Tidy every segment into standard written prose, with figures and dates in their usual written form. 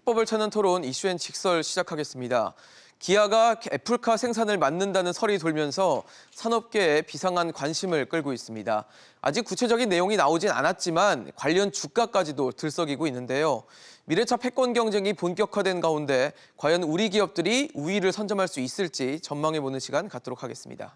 해법을 찾는 토론 이슈엔 직설 시작하겠습니다. 기아가 애플카 생산을 맡는다는 설이 돌면서 산업계에 비상한 관심을 끌고 있습니다. 아직 구체적인 내용이 나오진 않았지만 관련 주가까지도 들썩이고 있는데요. 미래차 패권 경쟁이 본격화된 가운데 과연 우리 기업들이 우위를 선점할 수 있을지 전망해보는 시간 갖도록 하겠습니다.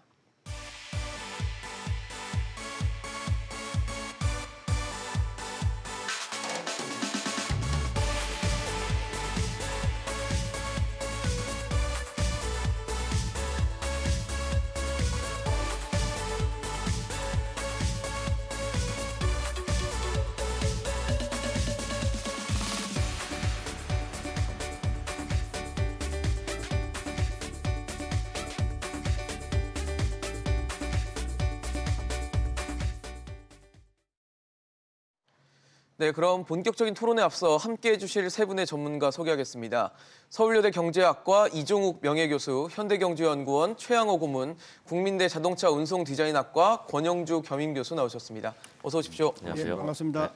네, 그럼 본격적인 토론에 앞서 함께해 주실 세 분의 전문가 소개하겠습니다. 서울여대 경제학과 이종욱 명예교수, 현대경제연구원 최양호 고문, 국민대 자동차 운송디자인학과 권영주 겸임교수 나오셨습니다. 어서 오십시오. 안녕하세요. 네, 반갑습니다.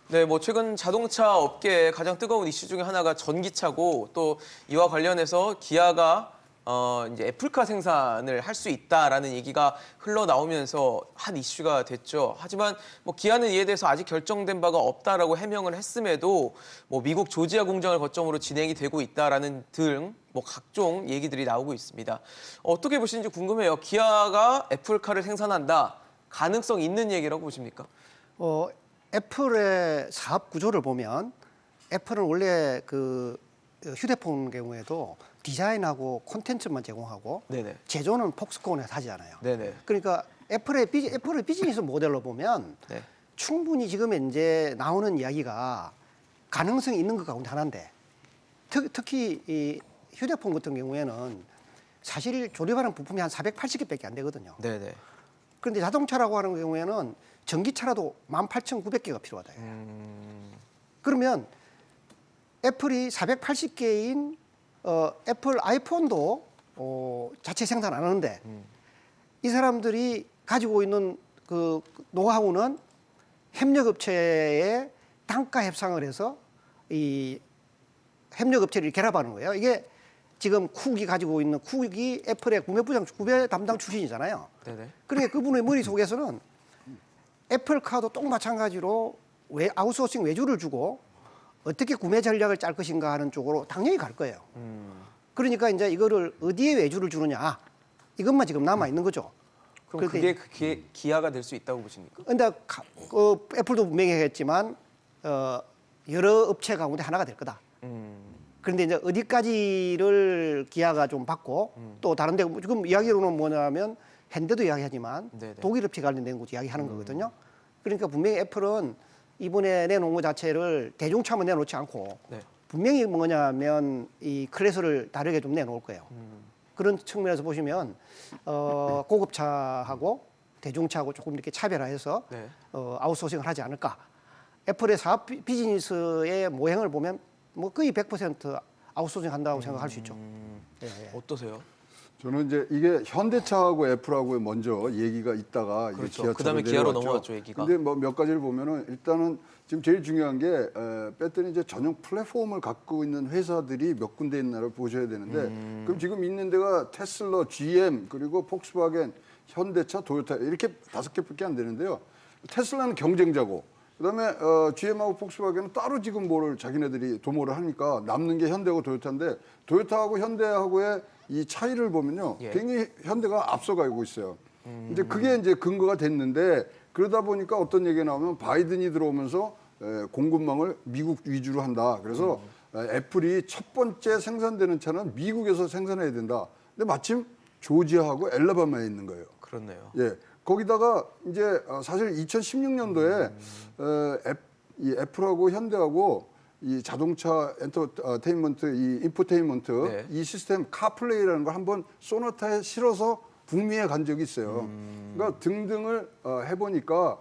네, 최근 자동차 업계의 가장 뜨거운 이슈 중에 하나가 전기차고 또 이와 관련해서 기아가 이제 애플카 생산을 할 수 있다라는 얘기가 흘러나오면서 한 이슈가 됐죠. 하지만 기아는 이에 대해서 아직 결정된 바가 없다라고 해명을 했음에도 미국 조지아 공장을 거점으로 진행이 되고 있다라는 등 각종 얘기들이 나오고 있습니다. 어떻게 보시는지 궁금해요. 기아가 애플카를 생산한다. 가능성 있는 얘기라고 보십니까? 애플의 사업 구조를 보면 애플은 원래 그 휴대폰 경우에도 디자인하고 콘텐츠만 제공하고 네네. 제조는 폭스콘에서 하지 않아요. 네네. 그러니까 애플의 비즈니스 모델로 보면 네. 충분히 지금 이제 나오는 이야기가 가능성이 있는 것 가운데 하나인데 특히 이 휴대폰 같은 경우에는 사실 조립하는 부품이 한 480개밖에 안 되거든요. 네네. 그런데 자동차라고 하는 경우에는 전기차라도 18,900개가 필요하다. 그러면 애플이 480개인 애플 아이폰도 자체 생산 안 하는데 이 사람들이 가지고 있는 그 노하우는 협력업체에 단가 협상을 해서 이 협력업체를 결합하는 거예요. 이게 지금 쿡이 가지고 있는 쿡이 애플의 구매 담당 출신이잖아요. 네네. 그러니까 그분의 머릿속에서는 애플카도 똑 마찬가지로 아웃소싱 외주를 주고 어떻게 구매 전략을 짤 것인가 하는 쪽으로 당연히 갈 거예요. 그러니까 이제 이거를 어디에 외주를 주느냐 이것만 지금 남아 있는 거죠. 그럼 그게 기아가 될 수 있다고 보십니까? 근데 애플도 분명히 했지만 여러 업체 가운데 하나가 될 거다. 그런데 이제 어디까지를 기아가 좀 받고 또 다른 데 지금 이야기로는 뭐냐면 현대도 이야기하지만 네네. 독일 업체 관련된 것도 이야기하는 거거든요. 그러니까 분명히 애플은 이번에 내놓은 것 자체를 대중차만 내놓지 않고 네. 분명히 뭐냐면 이 클래스를 다르게 좀 내놓을 거예요. 그런 측면에서 보시면 고급차하고 대중차하고 조금 이렇게 차별화해서 네. 아웃소싱을 하지 않을까. 애플의 사업 비즈니스의 모형을 보면 거의 100% 아웃소싱 한다고 생각할 수 있죠. 예, 예. 어떠세요? 저는 이제 이게 현대차하고 애플하고 먼저 얘기가 있다가 그렇죠. 이제 기아차로 그다음에 기아로 내려왔죠. 넘어갔죠, 얘기가. 근데 몇 가지를 보면은 일단은 지금 제일 중요한 게 뺐더니 이제 전용 플랫폼을 갖고 있는 회사들이 몇 군데 있나를 보셔야 되는데 그럼 지금 있는 데가 테슬라, GM 그리고 폭스바겐, 현대차, 도요타 이렇게 5개밖에 안 되는데요. 테슬라는 경쟁자고 그다음에 GM하고 폭스바겐은 따로 지금 뭐를 자기네들이 도모를 하니까 남는 게 현대하고 도요타인데 도요타하고 현대하고의 이 차이를 보면요, 예. 굉장히 현대가 앞서가고 있어요. 이제 그게 이제 근거가 됐는데 그러다 보니까 어떤 얘기가 나오면 바이든이 들어오면서 공급망을 미국 위주로 한다. 그래서 애플이 첫 번째 생산되는 차는 미국에서 생산해야 된다. 근데 마침 조지아하고 엘라바마에 있는 거예요. 그렇네요. 예. 거기다가 이제 사실 2016년도에 이 애플하고 현대하고 이 자동차 엔터테인먼트, 이 인포테인먼트 네. 이 시스템 카플레이라는 걸 한번 소나타에 실어서 북미에 간 적이 있어요. 그러니까 등등을 해보니까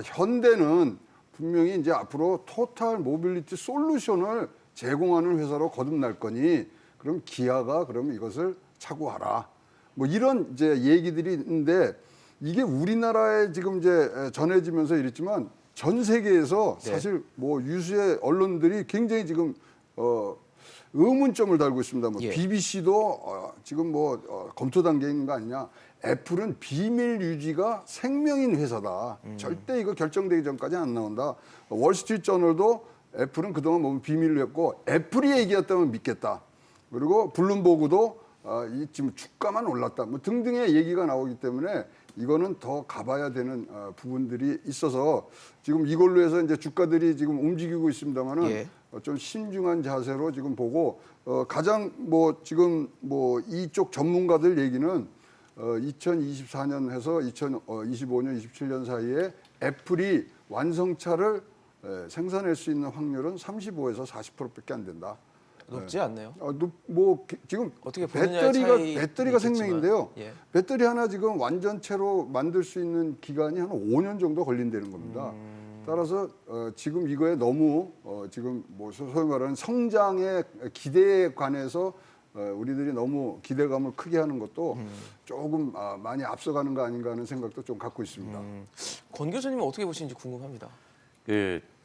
현대는 분명히 이제 앞으로 토탈 모빌리티 솔루션을 제공하는 회사로 거듭날 거니 그럼 기아가 그럼 이것을 차고하라. 뭐 이런 이제 얘기들이 있는데 이게 우리나라에 지금 이제 전해지면서 이랬지만 전 세계에서 네. 사실 뭐 유수의 언론들이 굉장히 지금 의문점을 달고 있습니다. 뭐 예. BBC도 지금 검토 단계에 있는 거 아니냐. 애플은 비밀 유지가 생명인 회사다. 절대 이거 결정되기 전까지 안 나온다. 월스트리트 저널도 애플은 그동안 뭐 비밀로 했고 애플이 얘기했다면 믿겠다. 그리고 블룸버그도 이 지금 주가만 올랐다. 뭐 등등의 얘기가 나오기 때문에 이거는 더 가봐야 되는 부분들이 있어서 지금 이걸로 해서 이제 주가들이 지금 움직이고 있습니다만은 예. 좀 신중한 자세로 지금 보고 가장 지금 이쪽 전문가들 얘기는 2024년 해서 2025년, 27년 사이에 애플이 완성차를 생산할 수 있는 확률은 35에서 40%밖에 안 된다. 높지 않나요? 지금 어떻게 보느냐의 차이는 배터리가 있겠지만, 생명인데요. 예. 배터리 하나 지금 완전체로 만들 수 있는 기간이 한 5년 정도 걸린다는 겁니다. 따라서 지금 이거에 너무 지금 소위 말하는 성장의 기대에 관해서 우리들이 너무 기대감을 크게 하는 것도 조금 많이 앞서가는 거 아닌가 하는 생각도 좀 갖고 있습니다. 권 교수님은 어떻게 보시는지 궁금합니다.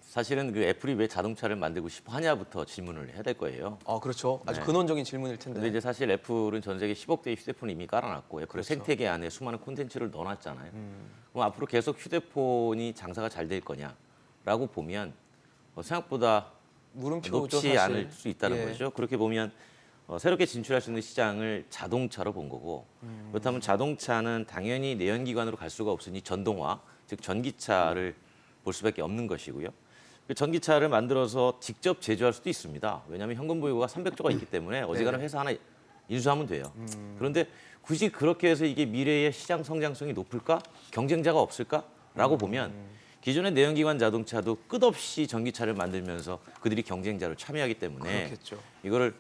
사실은 애플이 왜 자동차를 만들고 싶어 하냐부터 질문을 해야 될 거예요. 아 그렇죠. 아주 네. 근원적인 질문일 텐데. 근데 이제 사실 애플은 전 세계 10억 대의 휴대폰을 이미 깔아놨고 애플 그렇죠. 생태계 안에 수많은 콘텐츠를 넣어놨잖아요. 그럼 앞으로 계속 휴대폰이 장사가 잘 될 거냐라고 보면 생각보다 물음표죠, 높지 사실. 않을 수 있다는 예. 거죠. 그렇게 보면 새롭게 진출할 수 있는 시장을 자동차로 본 거고 그렇다면 자동차는 당연히 내연기관으로 갈 수가 없으니 전동화, 즉 전기차를 볼 수밖에 없는 것이고요. 그 전기차를 만들어서 직접 제조할 수도 있습니다. 왜냐하면 현금 보유고가 300조가 있기 때문에 어지간한 회사 하나 인수하면 돼요. 그런데 굳이 그렇게 해서 이게 미래의 시장 성장성이 높을까? 경쟁자가 없을까?라고 보면 기존의 내연기관 자동차도 끝없이 전기차를 만들면서 그들이 경쟁자로 참여하기 때문에 그렇겠죠. 이거를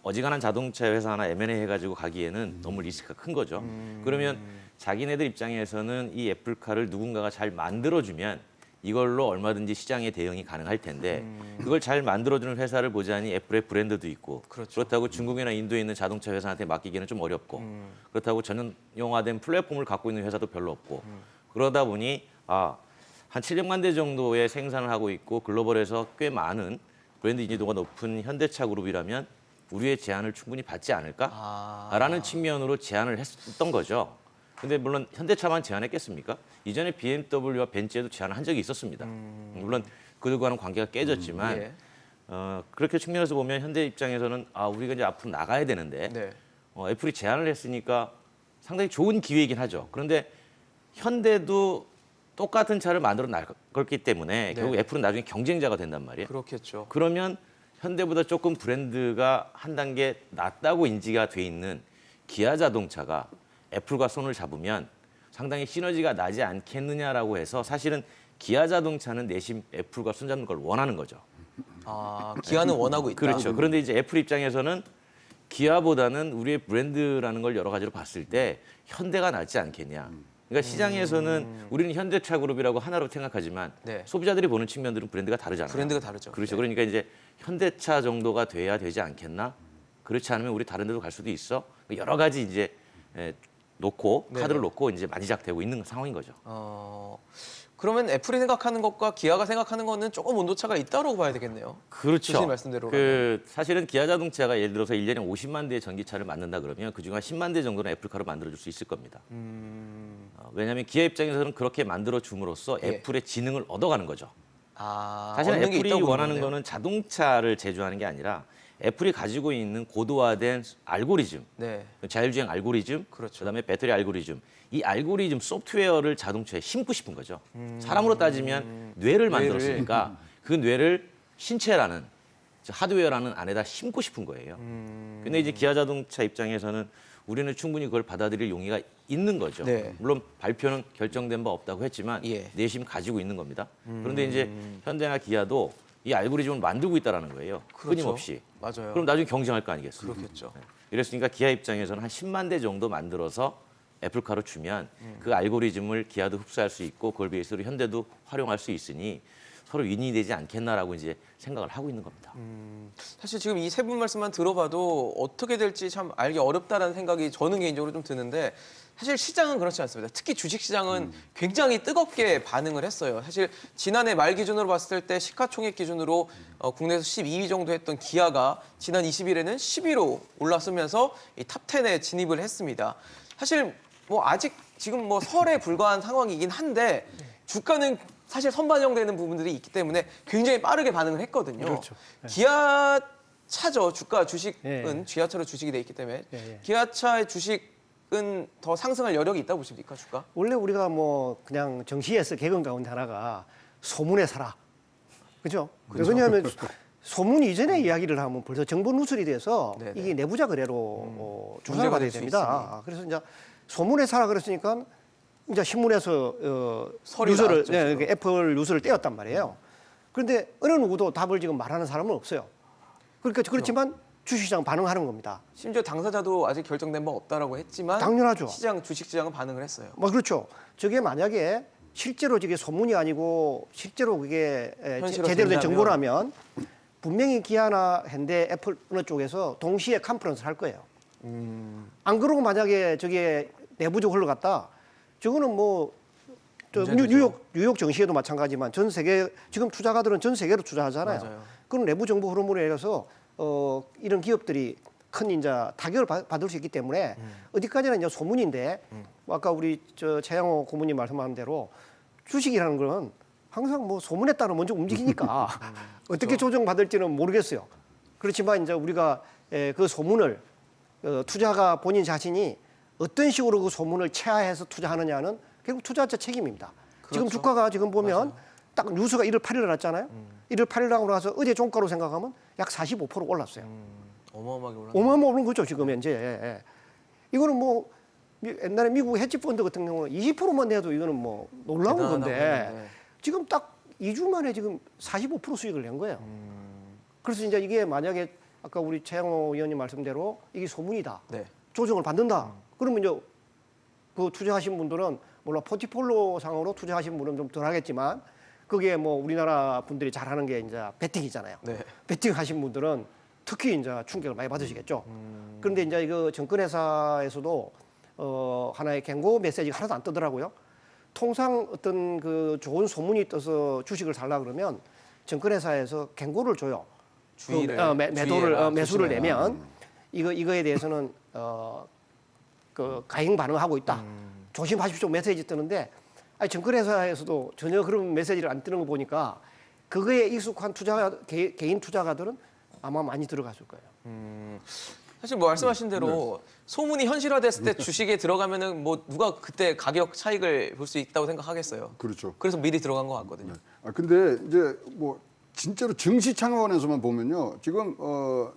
어지간한 자동차 회사 하나 M&A 해가지고 가기에는 너무 리스크가 큰 거죠. 그러면 자기네들 입장에서는 이 애플카를 누군가가 잘 만들어주면 이걸로 얼마든지 시장에 대응이 가능할 텐데 그걸 잘 만들어주는 회사를 보자니 애플의 브랜드도 있고 그렇죠. 그렇다고 중국이나 인도에 있는 자동차 회사한테 맡기기는 좀 어렵고 그렇다고 전용화된 플랫폼을 갖고 있는 회사도 별로 없고 그러다 보니 한 700만 대 정도의 생산을 하고 있고 글로벌에서 꽤 많은 브랜드 인지도가 높은 현대차 그룹이라면 우리의 제안을 충분히 받지 않을까라는 측면으로 제안을 했던 거죠. 근데 물론 현대차만 제안했겠습니까? 이전에 BMW와 벤츠에도 제안을 한 적이 있었습니다. 물론 그들과는 관계가 깨졌지만 예. 그렇게 측면에서 보면 현대 입장에서는 우리가 이제 앞으로 나가야 되는데 네. 애플이 제안을 했으니까 상당히 좋은 기회이긴 하죠. 그런데 현대도 똑같은 차를 만들어 나갔기 때문에 네. 결국 애플은 나중에 경쟁자가 된단 말이에요. 그렇겠죠. 그러면 현대보다 조금 브랜드가 한 단계 낮다고 인지가 돼 있는 기아 자동차가 애플과 손을 잡으면 상당히 시너지가 나지 않겠느냐라고 해서 사실은 기아 자동차는 내심 애플과 손잡는 걸 원하는 거죠. 기아는 원하고 있다. 그렇죠. 그런데 이제 애플 입장에서는 기아보다는 우리의 브랜드라는 걸 여러 가지로 봤을 때 현대가 낫지 않겠냐. 그러니까 시장에서는 우리는 현대차 그룹이라고 하나로 생각하지만 네. 소비자들이 보는 측면들은 브랜드가 다르잖아요. 브랜드가 다르죠. 그렇죠. 네. 그러니까 이제 현대차 정도가 돼야 되지 않겠나? 그렇지 않으면 우리 다른 데도 갈 수도 있어. 여러 가지 이제 놓고 네네. 카드를 놓고 이제 만지작되고 있는 상황인 거죠. 그러면 애플이 생각하는 것과 기아가 생각하는 거는 조금 온도차가 있다고 봐야 되겠네요. 그렇죠. 교수님 말씀대로. 사실은 기아 자동차가 예를 들어서 1년에 50만 대의 전기차를 만든다 그러면 그중에 한 10만 대 정도는 애플카로 만들어줄 수 있을 겁니다. 왜냐하면 기아 입장에서는 그렇게 만들어 줌으로써 예. 애플의 지능을 얻어가는 거죠. 사실 얻는 게 애플이 있다고 원하는 보는 거네요. 거는 자동차를 제조하는 게 아니라 애플이 가지고 있는 고도화된 알고리즘, 네. 자율주행 알고리즘, 그렇죠. 그다음에 배터리 알고리즘, 이 알고리즘 소프트웨어를 자동차에 심고 싶은 거죠. 사람으로 따지면 뇌를 만들었으니까 그 뇌를 신체라는 하드웨어라는 안에다 심고 싶은 거예요. 근데 이제 기아 자동차 입장에서는 우리는 충분히 그걸 받아들일 용의가 있는 거죠. 네. 물론 발표는 결정된 바 없다고 했지만 예. 내심 가지고 있는 겁니다. 그런데 이제 현대나 기아도 이 알고리즘을 만들고 있다는 거예요. 그렇죠. 끊임없이. 맞아요. 그럼 나중에 경쟁할 거 아니겠어요? 그렇겠죠. 이랬으니까 기아 입장에서는 한 10만 대 정도 만들어서 애플카로 주면 그 알고리즘을 기아도 흡수할 수 있고 그걸 베이스로 현대도 활용할 수 있으니 서로 윈이 되지 않겠나라고 이제 생각을 하고 있는 겁니다. 사실 지금 이 세 분 말씀만 들어봐도 어떻게 될지 참 알기 어렵다라는 생각이 저는 개인적으로 좀 드는데 사실 시장은 그렇지 않습니다. 특히 주식 시장은 굉장히 뜨겁게 반응을 했어요. 사실 지난해 말 기준으로 봤을 때 시가총액 기준으로 국내에서 12위 정도 했던 기아가 지난 20일에는 10위로 올라서면서 이 탑 10에 진입을 했습니다. 사실 뭐 아직 지금 뭐 설에 불과한 상황이긴 한데 주가는 사실 선반영되는 부분들이 있기 때문에 굉장히 빠르게 반응을 했거든요. 그렇죠. 기아차죠. 주식은 예. 기아차로 주식이 돼 있기 때문에 예, 예. 기아차의 주식은 더 상승할 여력이 있다고 보십니까, 주가? 원래 우리가 뭐 그냥 정시에서 개근 가운데 하나가 소문에 사라. 그죠? 왜냐하면 소문 이전에 이야기를 하면 벌써 정보 누설이 돼서 네네. 이게 내부자 거래로 조사를 문제가 받아야 될수 됩니다. 그래서 이제 소문에 사라 그랬으니까 이제 신문에서 설이 뉴스를 나왔죠, 지금. 애플 뉴스를 떼었단 말이에요. 그런데 어느 누구도 답을 지금 말하는 사람은 없어요. 그러니까 그렇지만 주식시장 반응하는 겁니다. 심지어 당사자도 아직 결정된 바 없다라고 했지만 당연하죠. 주식 시장은 반응을 했어요. 뭐 그렇죠. 저게 만약에 실제로 저게 소문이 아니고 실제로 그게 현실로 제대로 된 된다면. 정보라면 분명히 기아나 현대, 애플 어느 쪽에서 동시에 컨퍼런스를 할 거예요. 안 그러고 만약에 저게 내부적으로 흘러갔다, 저거는 뭐 저 문제되죠. 뉴욕 정시에도 마찬가지지만 전 세계 지금 투자가들은 전 세계로 투자하잖아요. 맞아요. 그런 내부 정보 흐름으로 인해서 이런 기업들이 큰 이제 타격을 받을 수 있기 때문에 어디까지나 이제 소문인데 뭐 아까 우리 저 최양호 고문님 말씀하신 대로 주식이라는 건 항상 뭐 소문에 따라 먼저 움직이니까 어떻게 조정받을지는 모르겠어요. 그렇지만 이제 우리가 그 소문을 투자가 본인 자신이 어떤 식으로 그 소문을 체화해서 투자하느냐는 결국 투자자 책임입니다. 지금 그렇죠. 주가가 지금 보면 딱 뉴스가 1월 8일에 났잖아요. 1월 8일 나고 나서 어제 종가로 생각하면 약 45% 올랐어요. 어마어마하게 올랐. 어마어마한 오른 거죠 지금 현재. 예. 이거는 뭐 옛날에 미국 헤지 펀드 같은 경우는 20%만 내도 이거는 뭐 놀라운 대단하다고 건데 했는데. 지금 딱 2주 만에 지금 45% 수익을 낸 거예요. 그래서 이제 이게 만약에 아까 우리 최양호 의원님 말씀대로 이게 소문이다. 네. 조정을 받는다. 그러면 이제 그 투자하신 분들은 물론 포트폴리오 상으로 투자하신 분은 좀 덜 하겠지만 그게 뭐 우리나라 분들이 잘하는 게 이제 베팅이잖아요. 네. 베팅하신 분들은 특히 이제 충격을 많이 받으시겠죠. 그런데 이제 이거 증권회사에서도 하나의 경고 메시지가 하나도 안 뜨더라고요. 통상 어떤 그 좋은 소문이 떠서 주식을 살라 그러면 증권회사에서 경고를 줘요. 주의를, 매수를 조심해라. 내면 이거에 대해서는 그 가행 반응하고 있다. 조심하십시오 메시지 뜨는데 아니, 증권회사에서도 전혀 그런 메시지를 안 뜨는 거 보니까 그거에 익숙한 개인 투자가들은 아마 많이 들어갔을 거예요. 사실 뭐 말씀하신 대로 소문이 현실화됐을 때 주식에 들어가면은 뭐 누가 그때 가격 차익을 볼 수 있다고 생각하겠어요. 그렇죠. 그래서 미리 들어간 것 같거든요. 근데 이제 뭐 진짜로 증시 창원에서만 보면요. 지금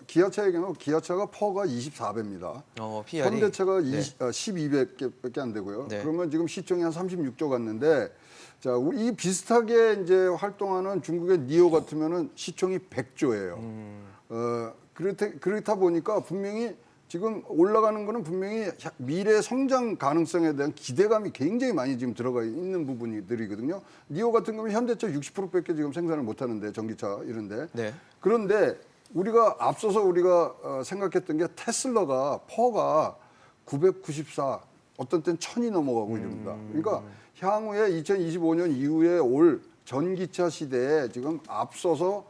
기아차의 경우 기아차가 퍼가 24배입니다. PR이. 현대차가 네. 12배밖에 안 되고요. 네. 그러면 지금 시총이 한 36조 갔는데 자, 이 비슷하게 이제 활동하는 중국의 니오 같으면은 시총이 100조예요. 그렇다 보니까 분명히 지금 올라가는 거는 분명히 미래 성장 가능성에 대한 기대감이 굉장히 많이 지금 들어가 있는 부분들이거든요. 니오 같은 경우는 현대차 60%밖에 지금 생산을 못 하는데 전기차 이런데. 네. 그런데 우리가 앞서서 우리가 생각했던 게 테슬라가 퍼가 994 어떤 때는 1000이 넘어가고 이럽니다. 그러니까 향후에 2025년 이후에 올 전기차 시대에 지금 앞서서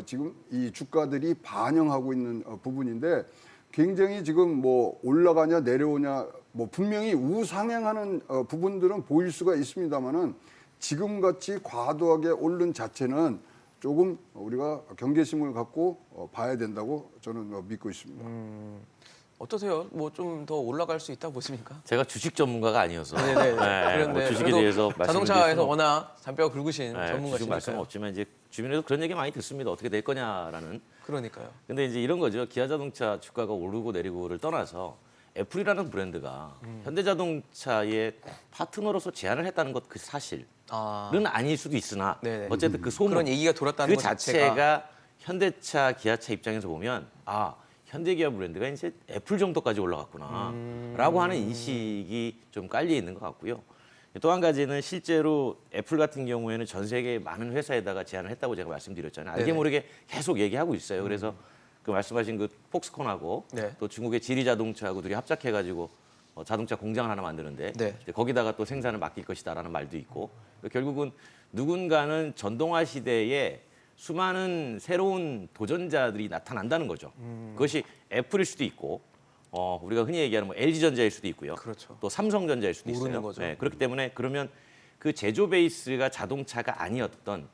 지금 이 주가들이 반영하고 있는 부분인데 굉장히 지금 뭐 올라가냐 내려오냐 뭐 분명히 우상향하는 부분들은 보일 수가 있습니다만은 지금같이 과도하게 오른 자체는 조금 우리가 경계심을 갖고 봐야 된다고 저는 믿고 있습니다. 어떠세요? 뭐 좀 더 올라갈 수 있다고 보십니까? 제가 주식 전문가가 아니어서 네네. 뭐 주식에 그래도 대해서 말씀을 자동차에서 드릴 수는 워낙 잔뼈가 굵으신 주식 말씀은 전문가시니까요. 없지만 이제 주변에서 그런 얘기 많이 듣습니다. 어떻게 될 거냐라는. 그러니까요. 근데 이제 이런 거죠. 기아자동차 주가가 오르고 내리고를 떠나서 애플이라는 브랜드가 현대자동차의 파트너로서 제안을 했다는 것 그 사실은 아닐 수도 있으나 네네. 어쨌든 그 소문 그런 얘기가 돌았다는 그 것 자체가 자체가 현대차, 기아차 입장에서 보면 현대기아 브랜드가 이제 애플 정도까지 올라갔구나라고 하는 인식이 좀 깔려 있는 것 같고요. 또 한 가지는 실제로 애플 같은 경우에는 전 세계 많은 회사에다가 제안을 했다고 제가 말씀드렸잖아요. 알게 네네. 모르게 계속 얘기하고 있어요. 그래서 그 말씀하신 그 폭스콘하고 네. 또 중국의 지리자동차하고 둘이 합작해가지고 자동차 공장을 하나 만드는데 네. 이제 거기다가 또 생산을 맡길 것이다라는 말도 있고 결국은 누군가는 전동화 시대에 수많은 새로운 도전자들이 나타난다는 거죠. 그것이 애플일 수도 있고 우리가 흔히 얘기하는 뭐 LG전자일 수도 있고요. 그렇죠. 또 삼성전자일 수도 모르는 있어요. 거죠. 네, 그렇기 때문에 그러면 그 제조 베이스가 자동차가 아니었던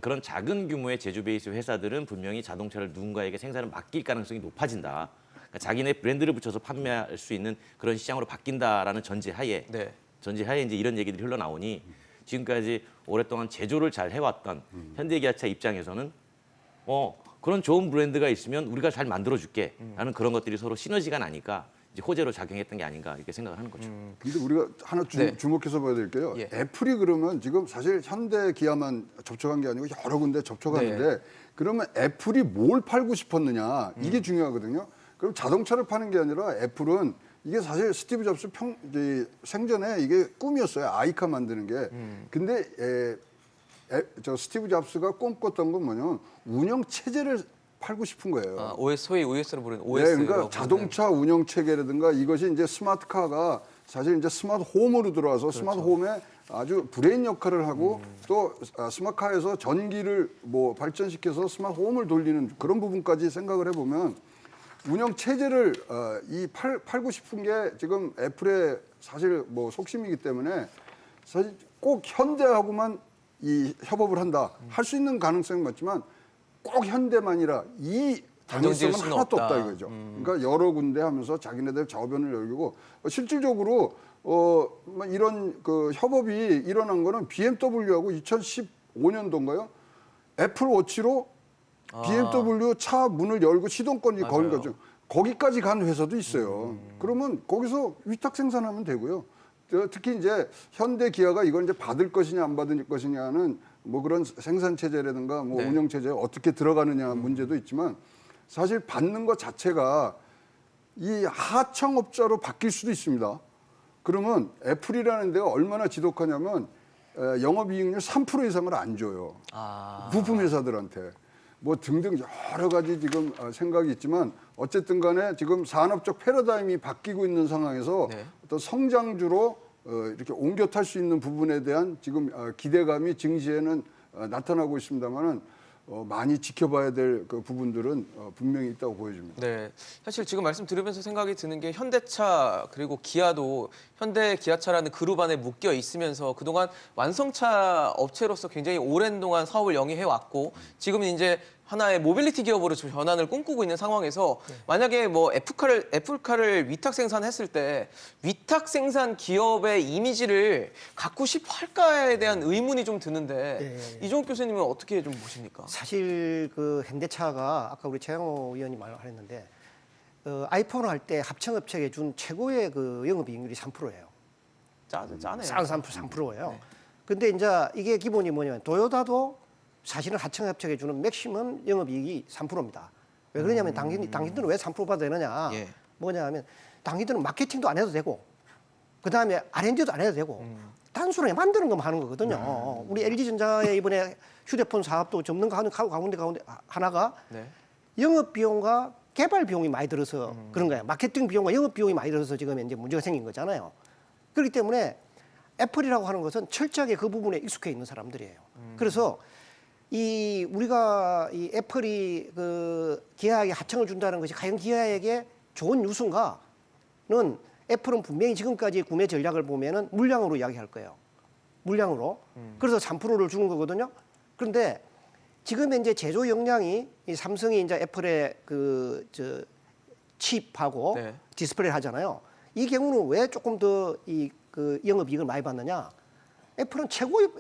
그런 작은 규모의 제조 베이스 회사들은 분명히 자동차를 누군가에게 생산을 맡길 가능성이 높아진다. 그러니까 자기네 브랜드를 붙여서 판매할 수 있는 그런 시장으로 바뀐다라는 전제하에 네. 이제 이런 얘기들이 흘러나오니 지금까지 오랫동안 제조를 잘 해왔던 현대기아차 입장에서는 그런 좋은 브랜드가 있으면 우리가 잘 만들어줄게라는 그런 것들이 서로 시너지가 나니까 이제 호재로 작용했던 게 아닌가 이렇게 생각을 하는 거죠. 근데 우리가 하나 네. 주목해서 봐야 될 게요. 예. 애플이 그러면 지금 사실 현대 기아만 접촉한 게 아니고 여러 군데 접촉하는데 네. 그러면 애플이 뭘 팔고 싶었느냐 이게 중요하거든요. 그럼 자동차를 파는 게 아니라 애플은 이게 사실 스티브 잡스 생전에 이게 꿈이었어요. 아이카 만드는 게. 근데 저 스티브 잡스가 꿈꿨던 건 뭐냐면 운영 체제를 팔고 싶은 거예요. OS 소위 OS로 부르는 네, OS. 그러니까 자동차 운영 체계라든가 이것이 이제 스마트카가 사실 이제 스마트 홈으로 들어와서 스마트 홈에 아주 브레인 역할을 하고 또 스마트카에서 전기를 뭐 발전시켜서 스마트 홈을 돌리는 그런 부분까지 생각을 해보면 운영 체제를 팔고 싶은 게 지금 애플의 사실 뭐 속심이기 때문에 사실 꼭 현대하고만 이 협업을 한다 할 수 있는 가능성은 맞지만 꼭 현대만이라 이 단정지을 당위성은 수는 하나도 없다. 없다 이거죠. 그러니까 여러 군데 하면서 자기네들 저변을 열고 실질적으로 뭐 이런 그 협업이 일어난 거는 BMW하고 2015년도인가요? 애플워치로 BMW 차 문을 열고 시동권이 맞아요. 건 거죠. 거기까지 간 회사도 있어요. 그러면 거기서 위탁 생산하면 되고요. 특히 이제 현대 기아가 이걸 이제 받을 것이냐 안 받을 것이냐는 뭐 그런 생산 체제라든가 뭐 네. 운영 체제 어떻게 들어가느냐 문제도 있지만 사실 받는 것 자체가 이 하청업자로 바뀔 수도 있습니다. 그러면 애플이라는 데가 얼마나 지독하냐면 영업이익률 3% 이상을 안 줘요. 부품 회사들한테. 뭐 등등 여러 가지 지금 생각이 있지만 어쨌든 간에 지금 산업적 패러다임이 바뀌고 있는 상황에서 네. 어떤 성장주로 이렇게 옮겨 탈 수 있는 부분에 대한 지금 기대감이 증시에는 나타나고 있습니다만은 많이 지켜봐야 될 그 부분들은 분명히 있다고 보여집니다. 네, 사실 지금 말씀 들으면서 생각이 드는 게 현대차 그리고 기아도 현대 기아차라는 그룹 안에 묶여 있으면서 그동안 완성차 업체로서 굉장히 오랜 동안 사업을 영위해 왔고 지금은 이제 하나의 모빌리티 기업으로 좀 변환을 꿈꾸고 있는 상황에서 만약에 뭐 애플카를 위탁 생산했을 때 위탁 생산 기업의 이미지를 갖고 싶어 할까에 대한 의문이 좀 드는데 이종욱 교수님은 어떻게 좀 보십니까? 사실 그 현대차가 아까 우리 최영호 의원이 말했는데 아이폰을 할 때 합청업체에 준 최고의 그 영업이익률이 3%예요. 짜네요. 싼 3%예요. 근데 이제 이게 기본이 뭐냐면 도요타도 사실은 하청업체에 주는 맥시멈 영업이익이 3%입니다. 왜 그러냐면 당신들은 왜 3% 받아야 되느냐? 예. 뭐냐 하면 당신들은 마케팅도 안 해도 되고 그다음에 R&D도 안 해도 되고 단순하게 만드는 것만 하는 거거든요. 우리 LG전자의 이번에 휴대폰 사업도 접는 거 하는 가운데 하나가 네. 영업 비용과 개발 비용이 많이 들어서 그런 거예요. 마케팅 비용과 영업 비용이 많이 들어서 지금 이제 문제가 생긴 거잖아요. 그렇기 때문에 애플이라고 하는 것은 철저하게 그 부분에 익숙해 있는 사람들이에요. 그래서 우리가 이 애플이 그 기아에게 하청을 준다는 것이 과연 기아에게 좋은 뉴스인가는 애플은 분명히 지금까지 구매 전략을 보면은 물량으로 이야기할 거예요. 물량으로. 그래서 3%를 주는 거거든요. 그런데 지금 이제 제조 역량이 이 삼성이 이제 애플의 그 칩하고 네. 디스플레이를 하잖아요. 이 경우는 왜 조금 더 그 영업이익을 많이 받느냐? 애플은 최고의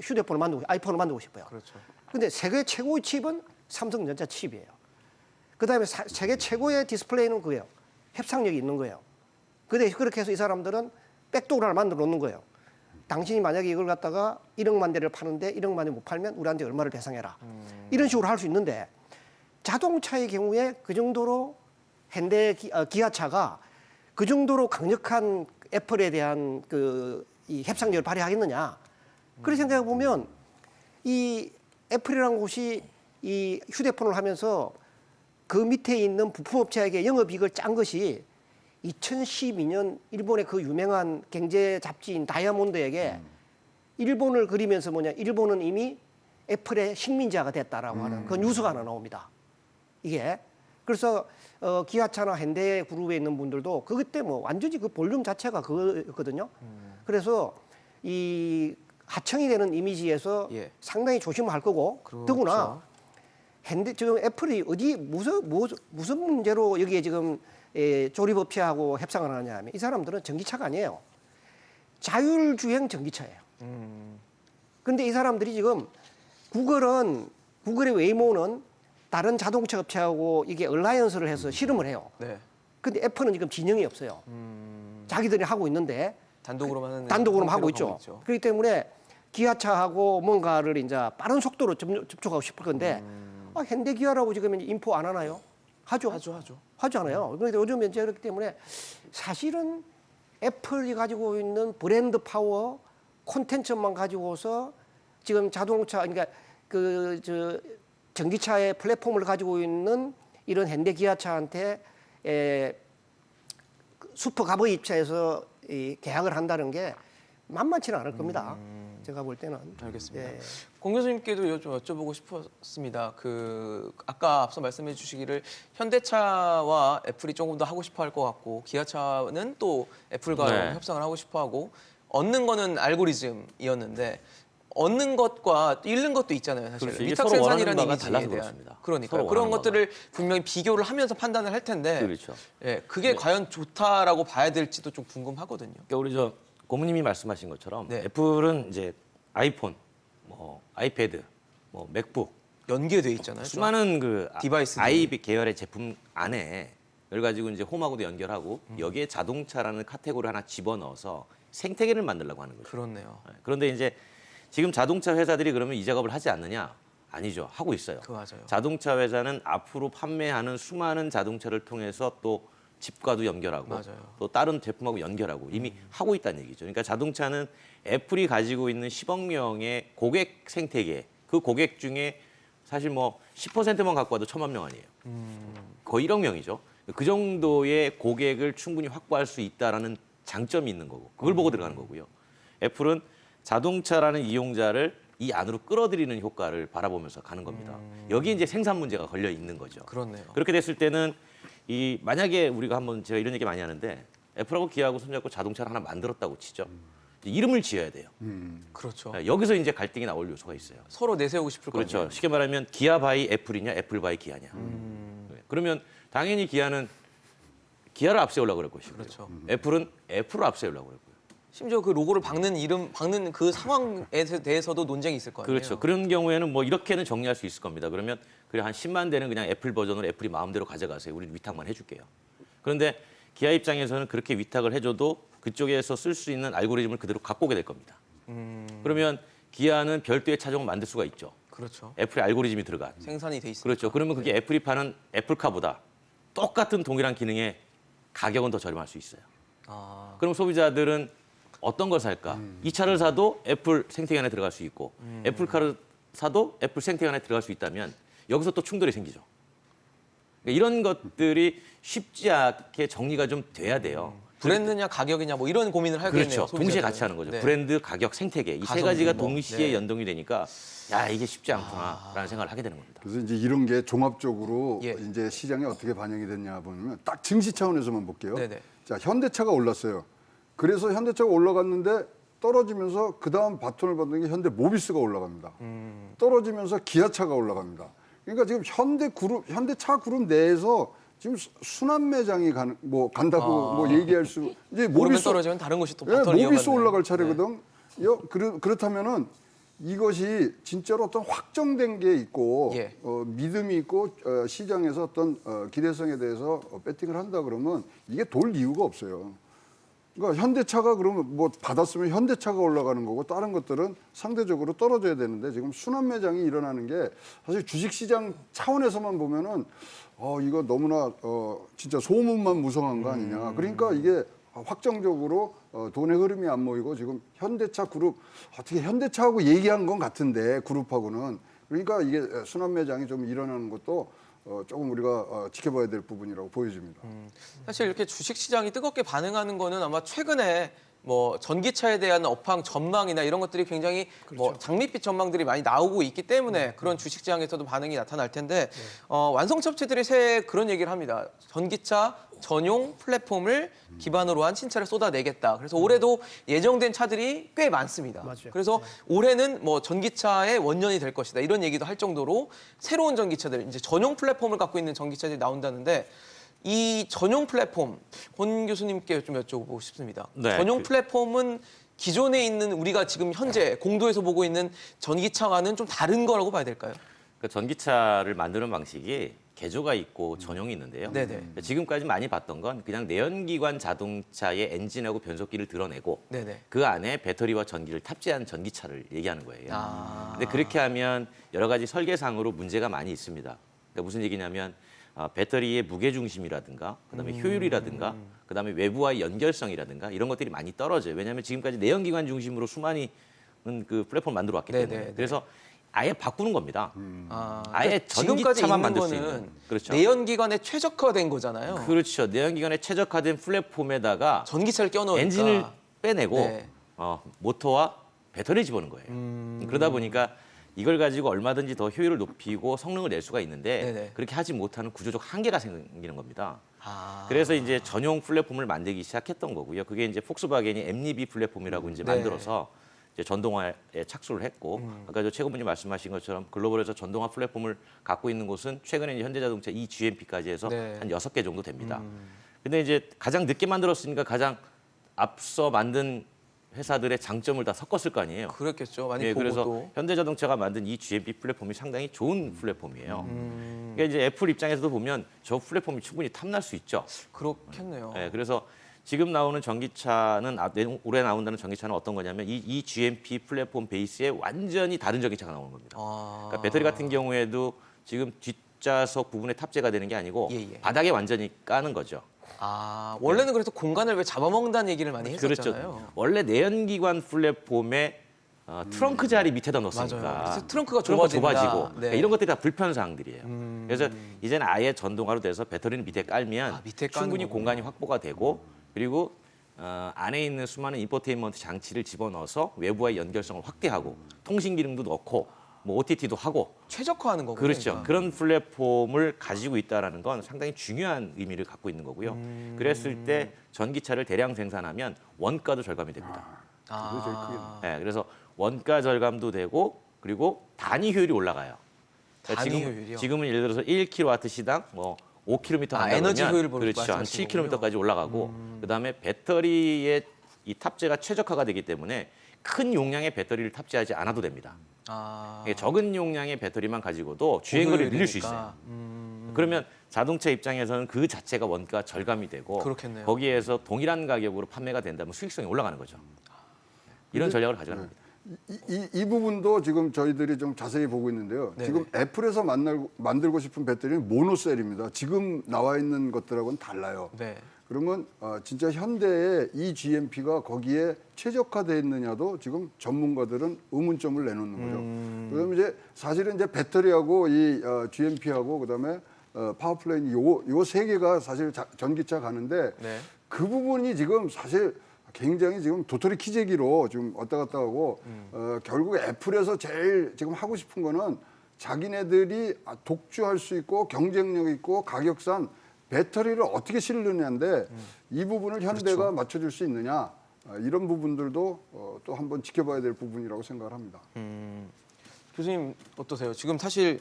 휴대폰을 만들고 아이폰을 만들고 싶어요. 그렇죠. 근데 세계 최고의 칩은 삼성전자 칩이에요. 그다음에 세계 최고의 디스플레이는 그거예요. 협상력이 있는 거예요. 근데 그렇게 해서 이 사람들은 백도어를 하나 만들어 놓는 거예요. 당신이 만약에 이걸 갖다가 1억만 대를 파는데 1억만 대 못 팔면 우리한테 얼마를 배상해라. 이런 식으로 할 수 있는데 자동차의 경우에 그 정도로 현대 기아차가 그 정도로 강력한 애플에 대한 그 이 협상력을 발휘하겠느냐. 그렇게 생각해 보면 이 애플이라는 곳이 이 휴대폰을 하면서 그 밑에 있는 부품업체에게 영업이익을 짠 것이 2012년 일본의 그 유명한 경제 잡지인 다이아몬드에게 일본을 그리면서 뭐냐, 일본은 이미 애플의 식민지화가 됐다라고 하는 그 뉴스가 하나 나옵니다. 이게 그래서 기아차나 현대그룹에 있는 분들도 그때 뭐 완전히 그 볼륨 자체가 그거였거든요. 그래서 이 하청이 되는 이미지에서 예. 상당히 조심할 거고 그렇죠. 더구나 지금 애플이 어디 무슨 문제로 여기에 지금 조립업체하고 협상을 하냐 하면 이 사람들은 전기차가 아니에요. 자율주행 전기차예요. 그런데 이 사람들이 지금 구글의 웨이모는 다른 자동차 업체하고 이게 얼라이언스를 해서 실험을 해요. 네. 근데 애플은 지금 진영이 없어요. 자기들이 하고 있는데 단독으로만 하고 있죠. 그렇기 때문에 기아차하고 뭔가를 이제 빠른 속도로 접촉하고 싶을 건데 현대 기아라고 지금 인포 안 하나요? 하죠. 하잖아요. 그런데 요즘 이제 그렇기 때문에 사실은 애플이 가지고 있는 브랜드 파워, 콘텐츠만 가지고서 지금 자동차 그러니까 전기차의 플랫폼을 가지고 있는 이런 현대 기아차한테 슈퍼 갑의 입장에서 계약을 한다는 게 만만치는 않을 겁니다. 제가 볼 때는. 알겠습니다. 예. 공 교수님께도 좀 여쭤보고 싶었습니다. 아까 앞서 말씀해 주시기를 현대차와 애플이 조금 더 하고 싶어 할 것 같고 기아차는 또 애플과 네. 협상을 하고 싶어 하고 얻는 거는 알고리즘이었는데 얻는 것과 잃는 것도 있잖아요. 사실 그렇죠. 이게 위탁 서로 원하는 생산이라는 바가 이미지에 달라서 대한 그렇습니다. 그러니까 서로 그런 원하는 것들을 분명히 비교를 하면서 판단을 할 텐데 그렇죠. 예, 그게 과연 좋다라고 봐야 될지도 좀 궁금하거든요. 그러니까 우리 고모님이 말씀하신 것처럼 네. 애플은 이제 아이폰, 뭐 아이패드, 뭐 맥북 연계돼 있잖아요. 좀. 수많은 그 디바이스들. i 계열의 제품 안에 이걸 가지고 이제 홈하고도 연결하고 여기에 자동차라는 카테고리 하나 집어넣어서 생태계를 만들려고 하는 거죠. 그렇네요. 그런데 이제 지금 자동차 회사들이 그러면 이 작업을 하지 않느냐? 아니죠. 하고 있어요. 그 맞아요. 자동차 회사는 앞으로 판매하는 수많은 자동차를 통해서 또 집과도 연결하고 맞아요. 또 다른 제품하고 연결하고 이미 하고 있다는 얘기죠. 그러니까 자동차는 애플이 가지고 있는 10억 명의 고객 생태계, 그 고객 중에 사실 뭐 10%만 갖고 와도 1,000만 명 아니에요. 거의 1억 명이죠. 그 정도의 고객을 충분히 확보할 수 있다라는 장점이 있는 거고 그걸 보고 들어가는 거고요. 애플은 자동차라는 이용자를 이 안으로 끌어들이는 효과를 바라보면서 가는 겁니다. 여기 이제 생산 문제가 걸려 있는 거죠. 그렇네요. 그렇게 됐을 때는 만약에 우리가 한번 제가 이런 얘기 많이 하는데 애플하고 기아하고 손잡고 자동차를 하나 만들었다고 치죠. 이름을 지어야 돼요. 그렇죠. 여기서 이제 갈등이 나올 요소가 있어요. 서로 내세우고 싶을 거예요. 그렇죠. 쉽게 말하면 기아 바이 애플이냐, 애플 바이 기아냐. 그러면 당연히 기아는 기아를 앞세우려고 그럴 것이고, 그렇죠. 애플은 애플을 앞세우려고 그랬고요. 심지어 그 로고를 박는 그 상황에 대해서도 논쟁이 있을 거 아니에요. 그렇죠. 그런 경우에는 뭐 이렇게는 정리할 수 있을 겁니다. 그러면 그래 한 10만 대는 그냥 애플 버전으로 애플이 마음대로 가져가세요. 우리는 위탁만 해줄게요. 그런데 기아 입장에서는 그렇게 위탁을 해줘도 그쪽에서 쓸 수 있는 알고리즘을 그대로 갖고 오게 될 겁니다. 그러면 기아는 별도의 차종을 만들 수가 있죠. 그렇죠. 애플의 알고리즘이 들어간. 생산이 돼 있어요. 그렇죠. 그러면 그게 애플이 파는 애플카보다 똑같은 동일한 기능에 가격은 더 저렴할 수 있어요. 아, 그럼 소비자들은 어떤 걸 살까? 이 차를 사도 애플 생태계 안에 들어갈 수 있고 애플카를 사도 애플 생태계 안에 들어갈 수 있다면 여기서 또 충돌이 생기죠. 그러니까 이런 것들이 쉽지 않게 정리가 좀 돼야 돼요. 브랜드냐 가격이냐 뭐 이런 고민을 하겠네요. 그렇죠. 동시에 소비자들은. 같이 하는 거죠. 네. 브랜드, 가격, 생태계 이 세 가성비 가지가 뭐. 동시에 네. 연동이 되니까 야 이게 쉽지 않구나라는 생각을 하게 되는 겁니다. 그래서 이제 이런 게 종합적으로 예. 이제 시장에 어떻게 반영이 됐냐 보면 딱 증시 차원에서만 볼게요. 네네. 자, 현대차가 올랐어요. 그래서 현대차가 올라갔는데 떨어지면서 그 다음 바톤을 받는 게 현대 모비스가 올라갑니다. 떨어지면서 기아차가 올라갑니다. 그러니까 지금 현대차 그룹 내에서 지금 순환 매장이 간다고 뭐 얘기할 수 이제 오르면 모비스 떨어지면 다른 곳이 또 예, 바톤을 모비스 이어가는. 올라갈 차례거든. 그렇다면은 이것이 진짜로 어떤 확정된 게 있고 예. 믿음이 있고 시장에서 어떤 기대성에 대해서 배팅을 한다 그러면 이게 돌 이유가 없어요. 그러니까 현대차가 그러면 뭐 받았으면 현대차가 올라가는 거고 다른 것들은 상대적으로 떨어져야 되는데 지금 순환 매장이 일어나는 게 사실 주식시장 차원에서만 보면은 이거 너무나 진짜 소문만 무성한 거 아니냐. 그러니까 이게 확정적으로 돈의 흐름이 안 모이고 지금 현대차 그룹 어떻게 현대차하고 얘기한 건 같은데 그룹하고는 그러니까 이게 순환 매장이 좀 일어나는 것도 조금 우리가 지켜봐야 될 부분이라고 보여집니다. 사실 이렇게 주식 시장이 뜨겁게 반응하는 거는 아마 최근에 뭐 전기차에 대한 업황 전망이나 이런 것들이 굉장히 뭐 장밋빛 전망들이 많이 나오고 있기 때문에 그런 주식 시장에서도 반응이 나타날 텐데 완성차 업체들이 새해 그런 얘기를 합니다. 전기차 전용 플랫폼을 기반으로 한 신차를 쏟아내겠다. 그래서 올해도 예정된 차들이 꽤 많습니다. 맞아요. 그래서 올해는 뭐 전기차의 원년이 될 것이다. 이런 얘기도 할 정도로 새로운 전기차들, 이제 전용 플랫폼을 갖고 있는 전기차들이 나온다는데 이 전용 플랫폼, 권 교수님께 좀 여쭤보고 싶습니다. 네, 전용 플랫폼은 기존에 있는 우리가 지금 현재 공도에서 보고 있는 전기차와는 좀 다른 거라고 봐야 될까요? 그러니까 전기차를 만드는 방식이 개조가 있고 전용이 있는데요. 네네. 그러니까 지금까지 많이 봤던 건 그냥 내연기관 자동차의 엔진하고 변속기를 드러내고 네네. 그 안에 배터리와 전기를 탑재한 전기차를 얘기하는 거예요. 근데 그렇게 하면 여러 가지 설계상으로 문제가 많이 있습니다. 그러니까 무슨 얘기냐면 배터리의 무게 중심이라든가 그다음에 효율이라든가 그다음에 외부와의 연결성이라든가 이런 것들이 많이 떨어져요. 왜냐하면 지금까지 내연기관 중심으로 수많은 그 플랫폼을 만들어 왔기 때문에. 네네. 그래서 아예 바꾸는 겁니다. 아예 그러니까 지금까지 전기차만 있는 만들 수 거는 있는. 그렇죠. 내연기관에 최적화된 거잖아요. 그렇죠. 내연기관에 최적화된 플랫폼에다가 전기차를 껴놓으니까. 엔진을 빼내고 네. 모터와 배터리를 집어넣은 거예요. 그러다 보니까 이걸 가지고 얼마든지 더 효율을 높이고 성능을 낼 수가 있는데 네네. 그렇게 하지 못하는 구조적 한계가 생기는 겁니다. 아. 그래서 이제 전용 플랫폼을 만들기 시작했던 거고요. 그게 이제 폭스바겐이 MLB 플랫폼이라고 이제 네. 만들어서 이제 전동화에 착수를 했고 아까 저 최고분이 말씀하신 것처럼 글로벌에서 전동화 플랫폼을 갖고 있는 곳은 최근에 이제 현대자동차 eGMP까지 해서 네. 한 6개 정도 됩니다. 근데 이제 가장 늦게 만들었으니까 가장 앞서 만든 회사들의 장점을 다 섞었을 거 아니에요. 그렇겠죠. 많이 예, 보고 그래서 또. 현대자동차가 만든 이 GMP 플랫폼이 상당히 좋은 플랫폼이에요. 그러니까 이제 애플 입장에서도 보면 저 플랫폼이 충분히 탐날 수 있죠. 그렇겠네요. 예, 그래서 지금 나오는 전기차는 올해 나온다는 전기차는 어떤 거냐면 이 GMP 플랫폼 베이스에 완전히 다른 전기차가 나오는 겁니다. 그러니까 배터리 같은 경우에도 지금 뒷좌석 부분에 탑재가 되는 게 아니고 예, 예. 바닥에 완전히 까는 거죠. 원래는 그래서 공간을 왜 잡아먹는다는 얘기를 많이 했었잖아요. 그렇죠. 원래 내연기관 플랫폼에 트렁크 자리 밑에다 넣었으니까 맞아요. 그래서 트렁크가 트렁크가 좁아진다. 좁아지고 네. 그러니까 이런 것들이 다 불편 사항들이에요. 그래서 이제는 아예 전동화로 돼서 배터리는 밑에 깔면 밑에 까는 충분히 거구나. 공간이 확보가 되고 그리고 안에 있는 수많은 인포테인먼트 장치를 집어넣어서 외부와의 연결성을 확대하고 통신 기능도 넣고 뭐 OTT도 하고 최적화하는 거군요. 그렇죠. 그러니까. 그런 플랫폼을 가지고 있다라는 건 상당히 중요한 의미를 갖고 있는 거고요. 그랬을 때 전기차를 대량 생산하면 원가도 절감이 됩니다. 그게 제일 크게. 네, 그래서 원가 절감도 되고 그리고 단위 효율이 올라가요. 그러니까 단위 효율이요? 지금은 예를 들어서 1kW 시당 뭐 5km 간다 에너지 그러면 효율을 그렇죠. 한 말씀하시는 7km까지 올라가고 그다음에 배터리의 이 탑재가 최적화가 되기 때문에 큰 용량의 배터리를 탑재하지 않아도 됩니다. 이게 적은 용량의 배터리만 가지고도 주행거리를 늘릴 수 있어요. 그러면 자동차 입장에서는 그 자체가 원가 절감이 되고 그렇겠네요. 거기에서 동일한 가격으로 판매가 된다면 수익성이 올라가는 거죠. 이런 전략을 가져가는 겁니다. 이 부분도 지금 저희들이 좀 자세히 보고 있는데요. 네네. 지금 애플에서 만들고 싶은 배터리는 모노셀입니다. 지금 나와 있는 것들하고는 달라요. 네. 그러면 진짜 현대의 이 GMP가 거기에 최적화되어 있느냐도 지금 전문가들은 의문점을 내놓는 거죠. 그다음에 이제 사실은 이제 배터리하고 이 GMP하고 그다음에 파워플레인 요 세 개가 사실 전기차 가는데 네. 그 부분이 지금 사실 굉장히 지금 도토리 키재기로 지금 왔다 갔다 하고 결국 애플에서 제일 지금 하고 싶은 거는 자기네들이 독주할 수 있고 경쟁력 있고 가격산 배터리를 어떻게 실느냐인데 이 부분을 현대가 그렇죠. 맞춰줄 수 있느냐 이런 부분들도 또 한번 지켜봐야 될 부분이라고 생각을 합니다. 교수님 어떠세요? 지금 사실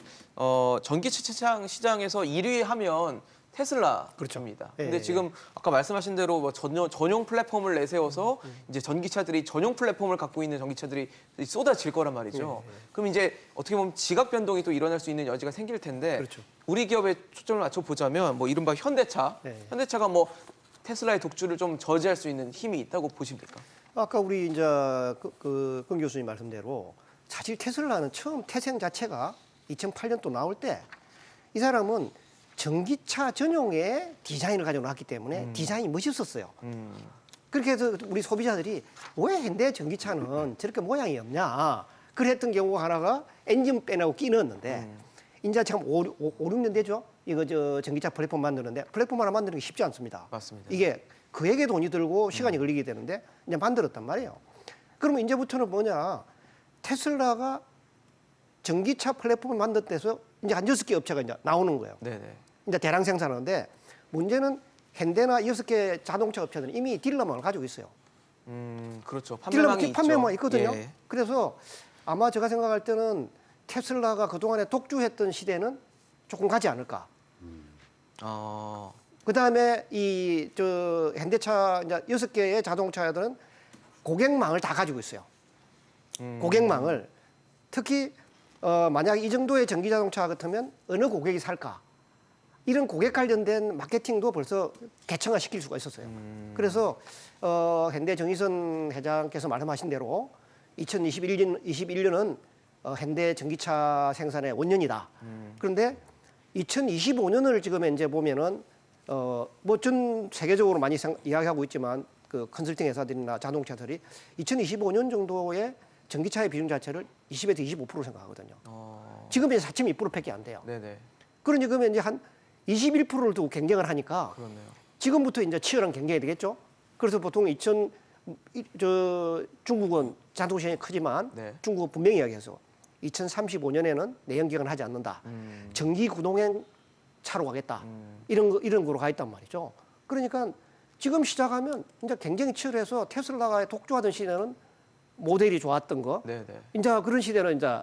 전기차 시장에서 1위 하면 테슬라입니다. 그렇죠. 근데 예, 지금 아까 말씀하신 대로 뭐 전용 플랫폼을 내세워서 이제 전기차들이 전용 플랫폼을 갖고 있는 전기차들이 쏟아질 거란 말이죠. 그럼 이제 어떻게 보면 지각 변동이 또 일어날 수 있는 여지가 생길 텐데 그렇죠. 우리 기업에 초점을 맞춰 보자면 뭐 이른바 현대차, 네. 현대차가 뭐 테슬라의 독주를 좀 저지할 수 있는 힘이 있다고 보십니까? 아까 우리 이제 권 교수님 말씀대로 사실 테슬라는 처음 태생 자체가 2008년도 나올 때 이 사람은 전기차 전용의 디자인을 가지고 나왔기 때문에 디자인이 멋있었어요. 그렇게 해서 우리 소비자들이 왜 현대 전기차는 저렇게 모양이 없냐. 그랬던 경우가 하나가 엔진 빼내고 끼 넣었는데 이제 지금 5, 6년 되죠. 이거 저 전기차 플랫폼 만드는데 플랫폼 하나 만드는 게 쉽지 않습니다. 맞습니다. 이게 그에게 돈이 들고 시간이 걸리게 되는데 이제 만들었단 말이에요. 그러면 이제부터는 뭐냐. 테슬라가 전기차 플랫폼을 만들 때서 이제 한 6개 업체가 이제 나오는 거예요. 네네. 이제 대량 생산하는데 문제는 현대나 6개 자동차 업체들은 이미 딜러망을 가지고 있어요. 그렇죠. 딜러망 판매망이 있죠. 판매망 있거든요. 예. 그래서 아마 제가 생각할 때는 테슬라가 그동안에 독주했던 시대는 조금 가지 않을까. 어, 그다음에 이 저 현대차 이제 6개의 자동차들은 고객망을 다 가지고 있어요. 고객망을 특히 만약 이 정도의 전기 자동차 같으면 어느 고객이 살까? 이런 고객 관련된 마케팅도 벌써 개청화 시킬 수가 있었어요. 그래서 현대 정의선 회장께서 말씀하신 대로 2021년은 현대 전기차 생산의 원년이다. 그런데 2025년을 지금 이제 보면은 뭐 전 세계적으로 많이 이야기하고 있지만 그 컨설팅 회사들이나 자동차들이 2025년 정도의 전기차의 비중 자체를 20에서 25% 생각하거든요. 지금 이제 4.2%밖에 안 돼요. 네네. 그러니 그러면 이제 한 21%를 두고 경쟁을 하니까 그렇네요. 지금부터 이제 치열한 경쟁이 되겠죠. 그래서 보통 중국은 자동 시장이 크지만 네. 중국은 분명히 이야기해서 2035년에는 내연기관을 하지 않는다. 전기 구동행 차로 가겠다. 이런 거로 가 있단 말이죠. 그러니까 지금 시작하면 이제 굉장히 치열해서 테슬라가 독주하던 시대는 모델이 좋았던 거. 네네. 이제 그런 시대는 이제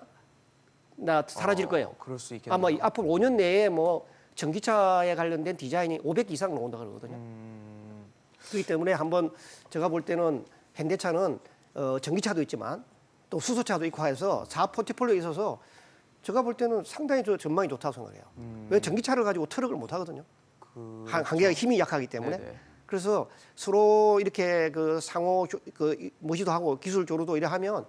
사라질 거예요. 그럴 수 있겠네요. 아마 앞으로 5년 내에 뭐 전기차에 관련된 디자인이 500 이상 나온다 그러거든요. 그렇기 때문에 한번 제가 볼 때는 현대차는 전기차도 있지만 또 수소차도 있고 해서 사업 포트폴리오에 있어서 제가 볼 때는 상당히 전망이 좋다고 생각해요. 왜 전기차를 가지고 트럭을 못 하거든요. 한계가 힘이 약하기 때문에. 네네. 그래서 서로 이렇게 그 상호 모시도 하고 기술 교류도 이래 하면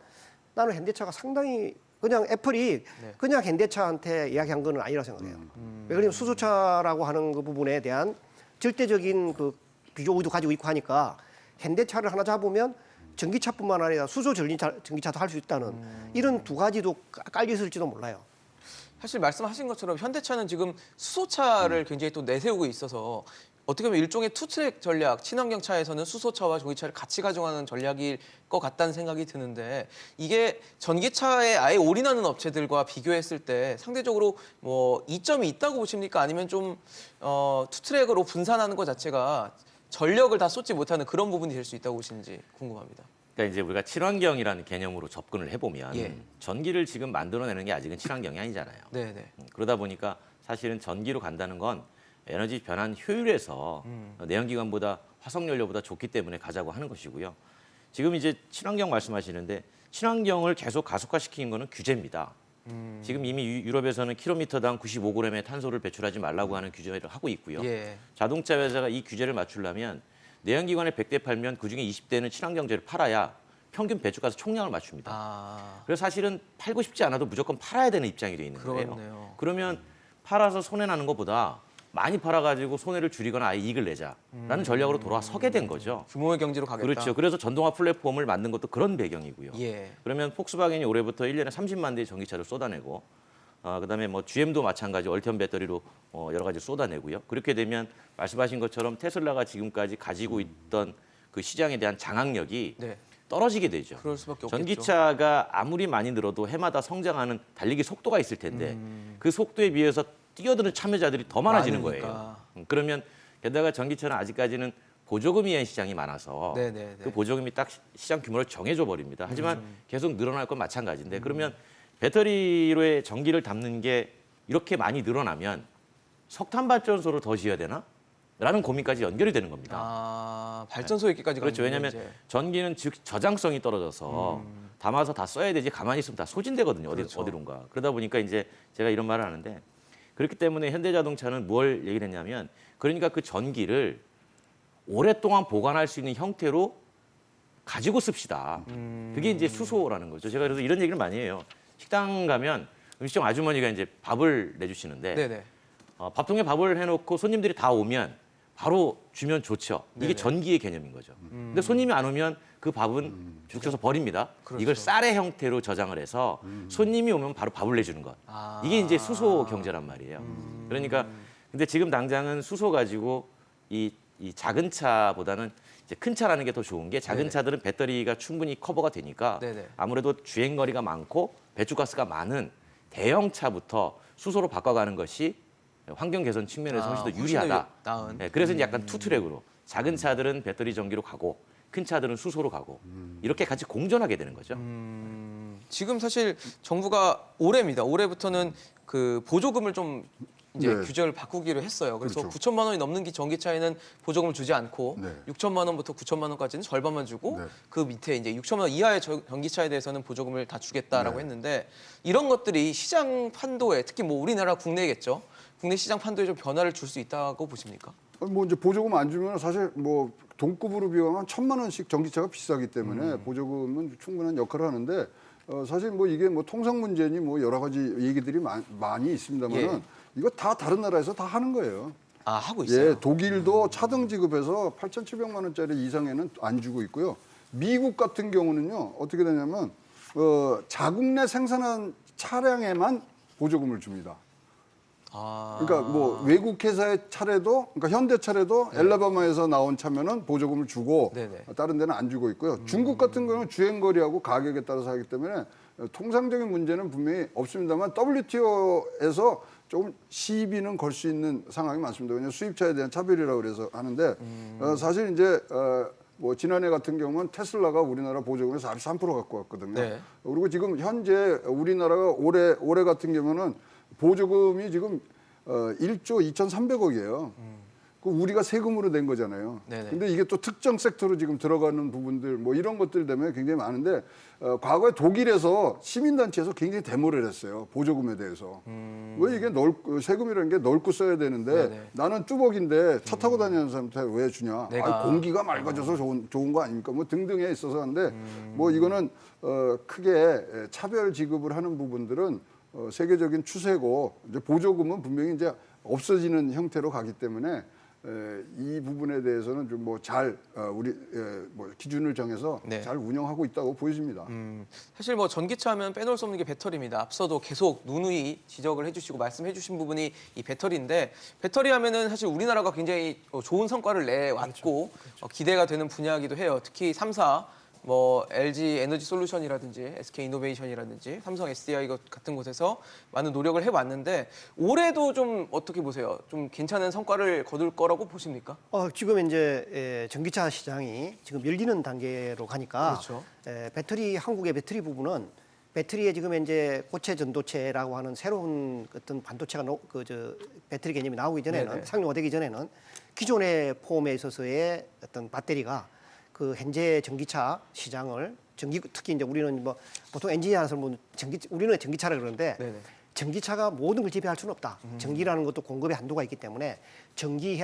나는 현대차가 상당히 그냥 애플이 그냥 현대차한테 이야기한 건 아니라 생각해요. 왜 그러냐면 수소차라고 하는 그 부분에 대한 절대적인 그 비교의도 가지고 있고 하니까 현대차를 하나 잡으면 전기차뿐만 아니라 수소 전기차도 할 수 있다는 이런 두 가지도 깔려 있을지도 몰라요. 사실 말씀하신 것처럼 현대차는 지금 수소차를 굉장히 또 내세우고 있어서 어떻게 보면 일종의 투트랙 전략, 친환경 차에서는 수소차와 전기차를 같이 가져가는 전략일 것 같다는 생각이 드는데 이게 전기차에 아예 올인하는 업체들과 비교했을 때 상대적으로 뭐 이점이 있다고 보십니까? 아니면 좀 투트랙으로 분산하는 것 자체가 전력을 다 쏟지 못하는 그런 부분이 될 수 있다고 보시는지 궁금합니다. 그러니까 이제 우리가 친환경이라는 개념으로 접근을 해보면 예. 전기를 지금 만들어내는 게 아직은 친환경이 아니잖아요. 네네. 그러다 보니까 사실은 전기로 간다는 건 에너지 변환 효율에서 내연기관보다 화석연료보다 좋기 때문에 가자고 하는 것이고요. 지금 이제 친환경 말씀하시는데 친환경을 계속 가속화시키는 거는 규제입니다. 지금 이미 유럽에서는 킬로미터당 95g의 탄소를 배출하지 말라고 하는 규제를 하고 있고요. 예. 자동차 회사가 이 규제를 맞추려면 내연기관에 100대 팔면 그중에 20대는 친환경제를 팔아야 평균 배출가스 총량을 맞춥니다. 아, 그래서 사실은 팔고 싶지 않아도 무조건 팔아야 되는 입장이 돼 있는 거예요. 그렇네요. 그러면 팔아서 손해 나는 것보다 많이 팔아가지고 손해를 줄이거나 아예 이익을 내자라는 전략으로 돌아서게 된 거죠. 규모의 경제로 가겠다. 그렇죠. 그래서 전동화 플랫폼을 만든 것도 그런 배경이고요. 예. 그러면 폭스바겐이 올해부터 1년에 30만 대의 전기차를 쏟아내고 그다음에 뭐 GM도 마찬가지 얼티엄 배터리로 여러 가지 쏟아내고요. 그렇게 되면 말씀하신 것처럼 테슬라가 지금까지 가지고 있던 그 시장에 대한 장악력이 네. 떨어지게 되죠. 그럴 수밖에 없겠죠. 전기차가 아무리 많이 늘어도 해마다 성장하는 달리기 속도가 있을 텐데 그 속도에 비해서 뛰어드는 참여자들이 더 많아지는 많으니까. 거예요. 그러면 게다가 전기차는 아직까지는 보조금이 한 시장이 많아서 네네네. 그 보조금이 딱 시장 규모를 정해줘 버립니다. 하지만 계속 늘어날 건 마찬가지인데 그러면 배터리로의 전기를 담는 게 이렇게 많이 늘어나면 석탄 발전소를 더 지어야 되나? 라는 고민까지 연결이 되는 겁니다. 아, 발전소 있기까지 그렇죠. 가는 왜냐하면 이제. 전기는 즉 저장성이 떨어져서 담아서 다 써야 되지 가만히 있으면 다 소진되거든요. 그렇죠. 어디론가. 그러다 보니까 이제 제가 이런 말을 하는데 그렇기 때문에 현대자동차는 뭘 얘기를 했냐면 그러니까 그 전기를 오랫동안 보관할 수 있는 형태로 가지고 씁시다. 그게 이제 수소라는 거죠. 제가 그래서 이런 얘기를 많이 해요. 식당 가면 음식점 아주머니가 이제 밥을 내주시는데 네네. 밥통에 밥을 해놓고 손님들이 다 오면 바로 주면 좋죠. 이게 네네. 전기의 개념인 거죠. 근데 손님이 안 오면 그 밥은 죽쳐서 버립니다. 그렇죠. 이걸 쌀의 형태로 저장을 해서 손님이 오면 바로 밥을 내주는 것. 아. 이게 이제 수소 경제란 말이에요. 그러니까 근데 지금 당장은 수소 가지고 이 작은 차보다는 이제 큰 차라는 게 더 좋은 게 작은 네네. 차들은 배터리가 충분히 커버가 되니까 네네. 아무래도 주행 거리가 많고 배출가스가 많은 대형 차부터 수소로 바꿔가는 것이 환경 개선 측면에서 훨씬 더 훨씬 유리하다. 더 나은. 네, 그래서 이제 약간 투트랙으로 작은 차들은 배터리 전기로 가고 큰 차들은 수소로 가고 이렇게 같이 공존하게 되는 거죠. 지금 사실 정부가 올해입니다. 올해부터는 그 보조금을 좀 이제 네. 규제를 바꾸기로 했어요. 그래서 그렇죠. 9천만 원이 넘는 전기차에는 보조금을 주지 않고 네. 6천만 원부터 9천만 원까지는 절반만 주고 네. 그 밑에 이제 6천만 원 이하의 전기차에 대해서는 보조금을 다 주겠다라고 네. 했는데 이런 것들이 시장 판도에 특히 뭐 우리나라 국내겠죠. 국내 시장 판도에 좀 변화를 줄 수 있다고 보십니까? 뭐 이제 보조금 안 주면 사실 뭐 동급으로 비교하면 1,000만 원씩 전기차가 비싸기 때문에 보조금은 충분한 역할을 하는데 사실 뭐 이게 뭐 통상 문제니 뭐 여러 가지 얘기들이 많이 있습니다만은 예. 이거 다 다른 나라에서 다 하는 거예요. 아 하고 있어요. 예, 독일도 차등 지급해서 8,700만 원짜리 이상에는 안 주고 있고요. 미국 같은 경우는요 어떻게 되냐면 자국 내 생산한 차량에만 보조금을 줍니다. 아. 그러니까 뭐 외국 회사의 차례도, 그러니까 현대 차례도 엘라바마에서 나온 차면은 보조금을 주고 네네. 다른 데는 안 주고 있고요. 중국 같은 경우는 주행 거리하고 가격에 따라서 하기 때문에 통상적인 문제는 분명히 없습니다만 WTO에서 조금 시비는 걸 수 있는 상황이 많습니다. 왜냐하면 수입차에 대한 차별이라고 그래서 하는데 사실 이제 뭐 지난해 같은 경우는 테슬라가 우리나라 보조금을 43% 갖고 왔거든요. 네. 그리고 지금 현재 우리나라가 올해 같은 경우는 보조금이 지금 1조 2,300억이에요. 그 우리가 세금으로 낸 거잖아요. 네네. 근데 이게 또 특정 섹터로 지금 들어가는 부분들 뭐 이런 것들 때문에 굉장히 많은데 과거에 독일에서 시민단체에서 굉장히 데모를 했어요. 보조금에 대해서. 왜 이게 세금이라는 게 넓고 써야 되는데 네네. 나는 뚜벅인데 차 타고 다니는 사람한테 왜 주냐. 내가. 아니, 공기가 맑아져서 좋은 거 아닙니까? 뭐 등등에 있어서 하는데 뭐 이거는 크게 차별 지급을 하는 부분들은 세계적인 추세고 이제 보조금은 분명히 이제 없어지는 형태로 가기 때문에 이 부분에 대해서는 좀 뭐 잘 우리 뭐 기준을 정해서 네. 잘 운영하고 있다고 보여집니다. 사실 뭐 전기차 하면 빼놓을 수 없는 게 배터리입니다. 앞서도 계속 누누이 지적을 해주시고 말씀해주신 부분이 이 배터리인데 배터리 하면은 사실 우리나라가 굉장히 좋은 성과를 내왔고 기대가 되는 분야이기도 해요. 특히 3사 뭐 LG 에너지 솔루션이라든지 SK 이노베이션이라든지 삼성 SDI 같은 곳에서 많은 노력을 해왔는데 올해도 좀 어떻게 보세요? 좀 괜찮은 성과를 거둘 거라고 보십니까? 지금 이제 전기차 시장이 지금 열리는 단계로 가니까 그렇죠. 배터리 한국의 배터리 부분은 배터리에 지금 이제 고체 전도체라고 하는 새로운 어떤 반도체가 배터리 개념이 나오기 전에는 네네. 상용화되기 전에는 기존의 폼에 있어서의 어떤 배터리가 그 현재 전기차 시장을 특히 이제 우리는 뭐 보통 엔지니어라서 뭐 우리는 전기차라 그러는데 네네. 전기차가 모든 걸 지배할 수는 없다. 전기라는 것도 공급의 한도가 있기 때문에 전기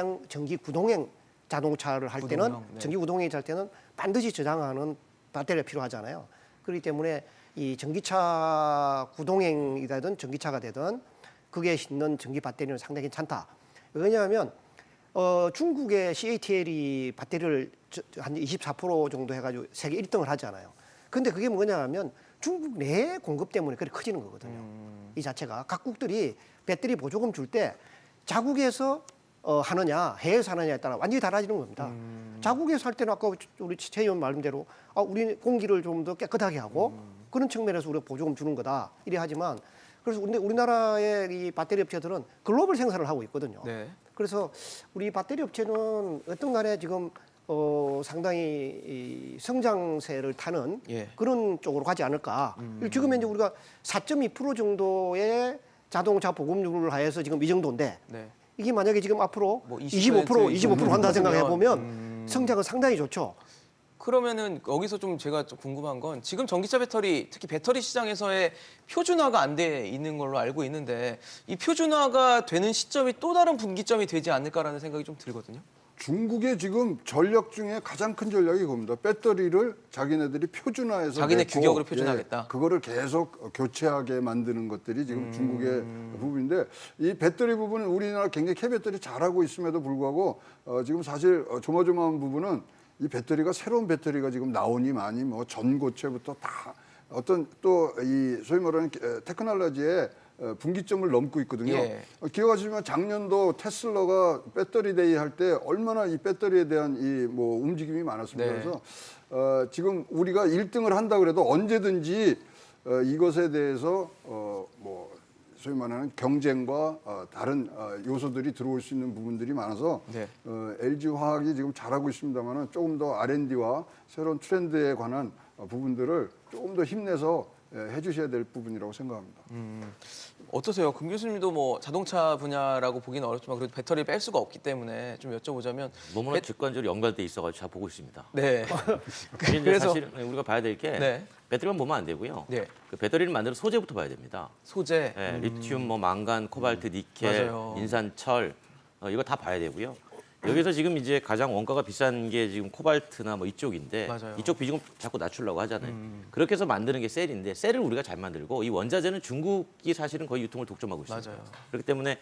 구동형 자동차를 할 때는 구동형, 네. 전기 구동형이 할 때는 반드시 저장하는 배터리가 필요하잖아요. 그렇기 때문에 이 전기차 구동형이라든 전기차가 되든 그게 있는 전기 배터리는 상당히 괜찮다. 왜냐하면 중국의 CATL이 배터리를 한 24% 정도 해가지고 세계 1등을 하잖아요. 근데 그게 뭐냐면 중국 내 공급 때문에 그렇게 커지는 거거든요. 이 자체가 각국들이 배터리 보조금 줄 때 자국에서 하느냐 해외에서 하느냐에 따라 완전히 달라지는 겁니다. 자국에서 할 때는 아까 우리 최 의원 말씀대로 우리 공기를 좀 더 깨끗하게 하고 그런 측면에서 우리가 보조금 주는 거다 이래 하지만 그래서 우리나라의 이 배터리 업체들은 글로벌 생산을 하고 있거든요. 네. 그래서 우리 배터리 업체는 어떤 간에 지금 상당히 이 성장세를 타는 예. 그런 쪽으로 가지 않을까. 지금 현재 우리가 4.2% 정도의 자동차 보급률을 하여서 지금 이 정도인데 네. 이게 만약에 지금 앞으로 뭐 25% 간다 생각해 보면 보면, 성장은 상당히 좋죠. 그러면은 여기서 좀 제가 좀 궁금한 건 지금 전기차 배터리 특히 배터리 시장에서의 표준화가 안 돼 있는 걸로 알고 있는데 이 표준화가 되는 시점이 또 다른 분기점이 되지 않을까라는 생각이 좀 들거든요. 중국의 지금 전략 중에 가장 큰 전략이 그겁니다. 배터리를 자기네들이 표준화해서 자기네 내고, 규격으로 표준화하겠다. 그거를 계속 교체하게 만드는 것들이 지금 중국의 부분인데 이 배터리 부분은 우리나라 굉장히 K배터리 잘하고 있음에도 불구하고 지금 사실 조마조마한 부분은 이 배터리가 새로운 배터리가 지금 나오니 많이 뭐 전고체부터 다 어떤 또 이 소위 말하는 테크놀로지의 분기점을 넘고 있거든요. 예. 기억하시면 작년도 테슬라가 배터리 데이 할 때 얼마나 이 배터리에 대한 이 뭐 움직임이 많았습니다. 네. 그래서 지금 우리가 1등을 한다 그래도 언제든지 이것에 대해서 뭐 소위 말하는 경쟁과 다른 요소들이 들어올 수 있는 부분들이 많아서 네. LG 화학이 지금 잘하고 있습니다만은 조금 더 R&D와 새로운 트렌드에 관한 부분들을 조금 더 힘내서 해주셔야 될 부분이라고 생각합니다. 어떠세요? 금 교수님도 뭐 자동차 분야라고 보기는 어렵지만 그래도 배터리 뺄 수가 없기 때문에 좀 여쭤보자면 너무나 직관적으로 연관돼 있어가지고 잘 보고 있습니다. 네. 이제 그래서- 사실 우리가 봐야 될 게 네. 배터리만 보면 안 되고요. 네. 그 배터리를 만드는 소재부터 봐야 됩니다. 소재. 예, 리튬, 뭐 망간, 코발트, 니켈, 맞아요. 인산, 철 이거 다 봐야 되고요. 여기서 지금 이제 가장 원가가 비싼 게 지금 코발트나 뭐 이쪽인데 맞아요. 이쪽 비중을 자꾸 낮추려고 하잖아요. 그렇게 해서 만드는 게 셀인데 셀을 우리가 잘 만들고 이 원자재는 중국이 사실은 거의 유통을 독점하고 있습니다. 맞아요. 그렇기 때문에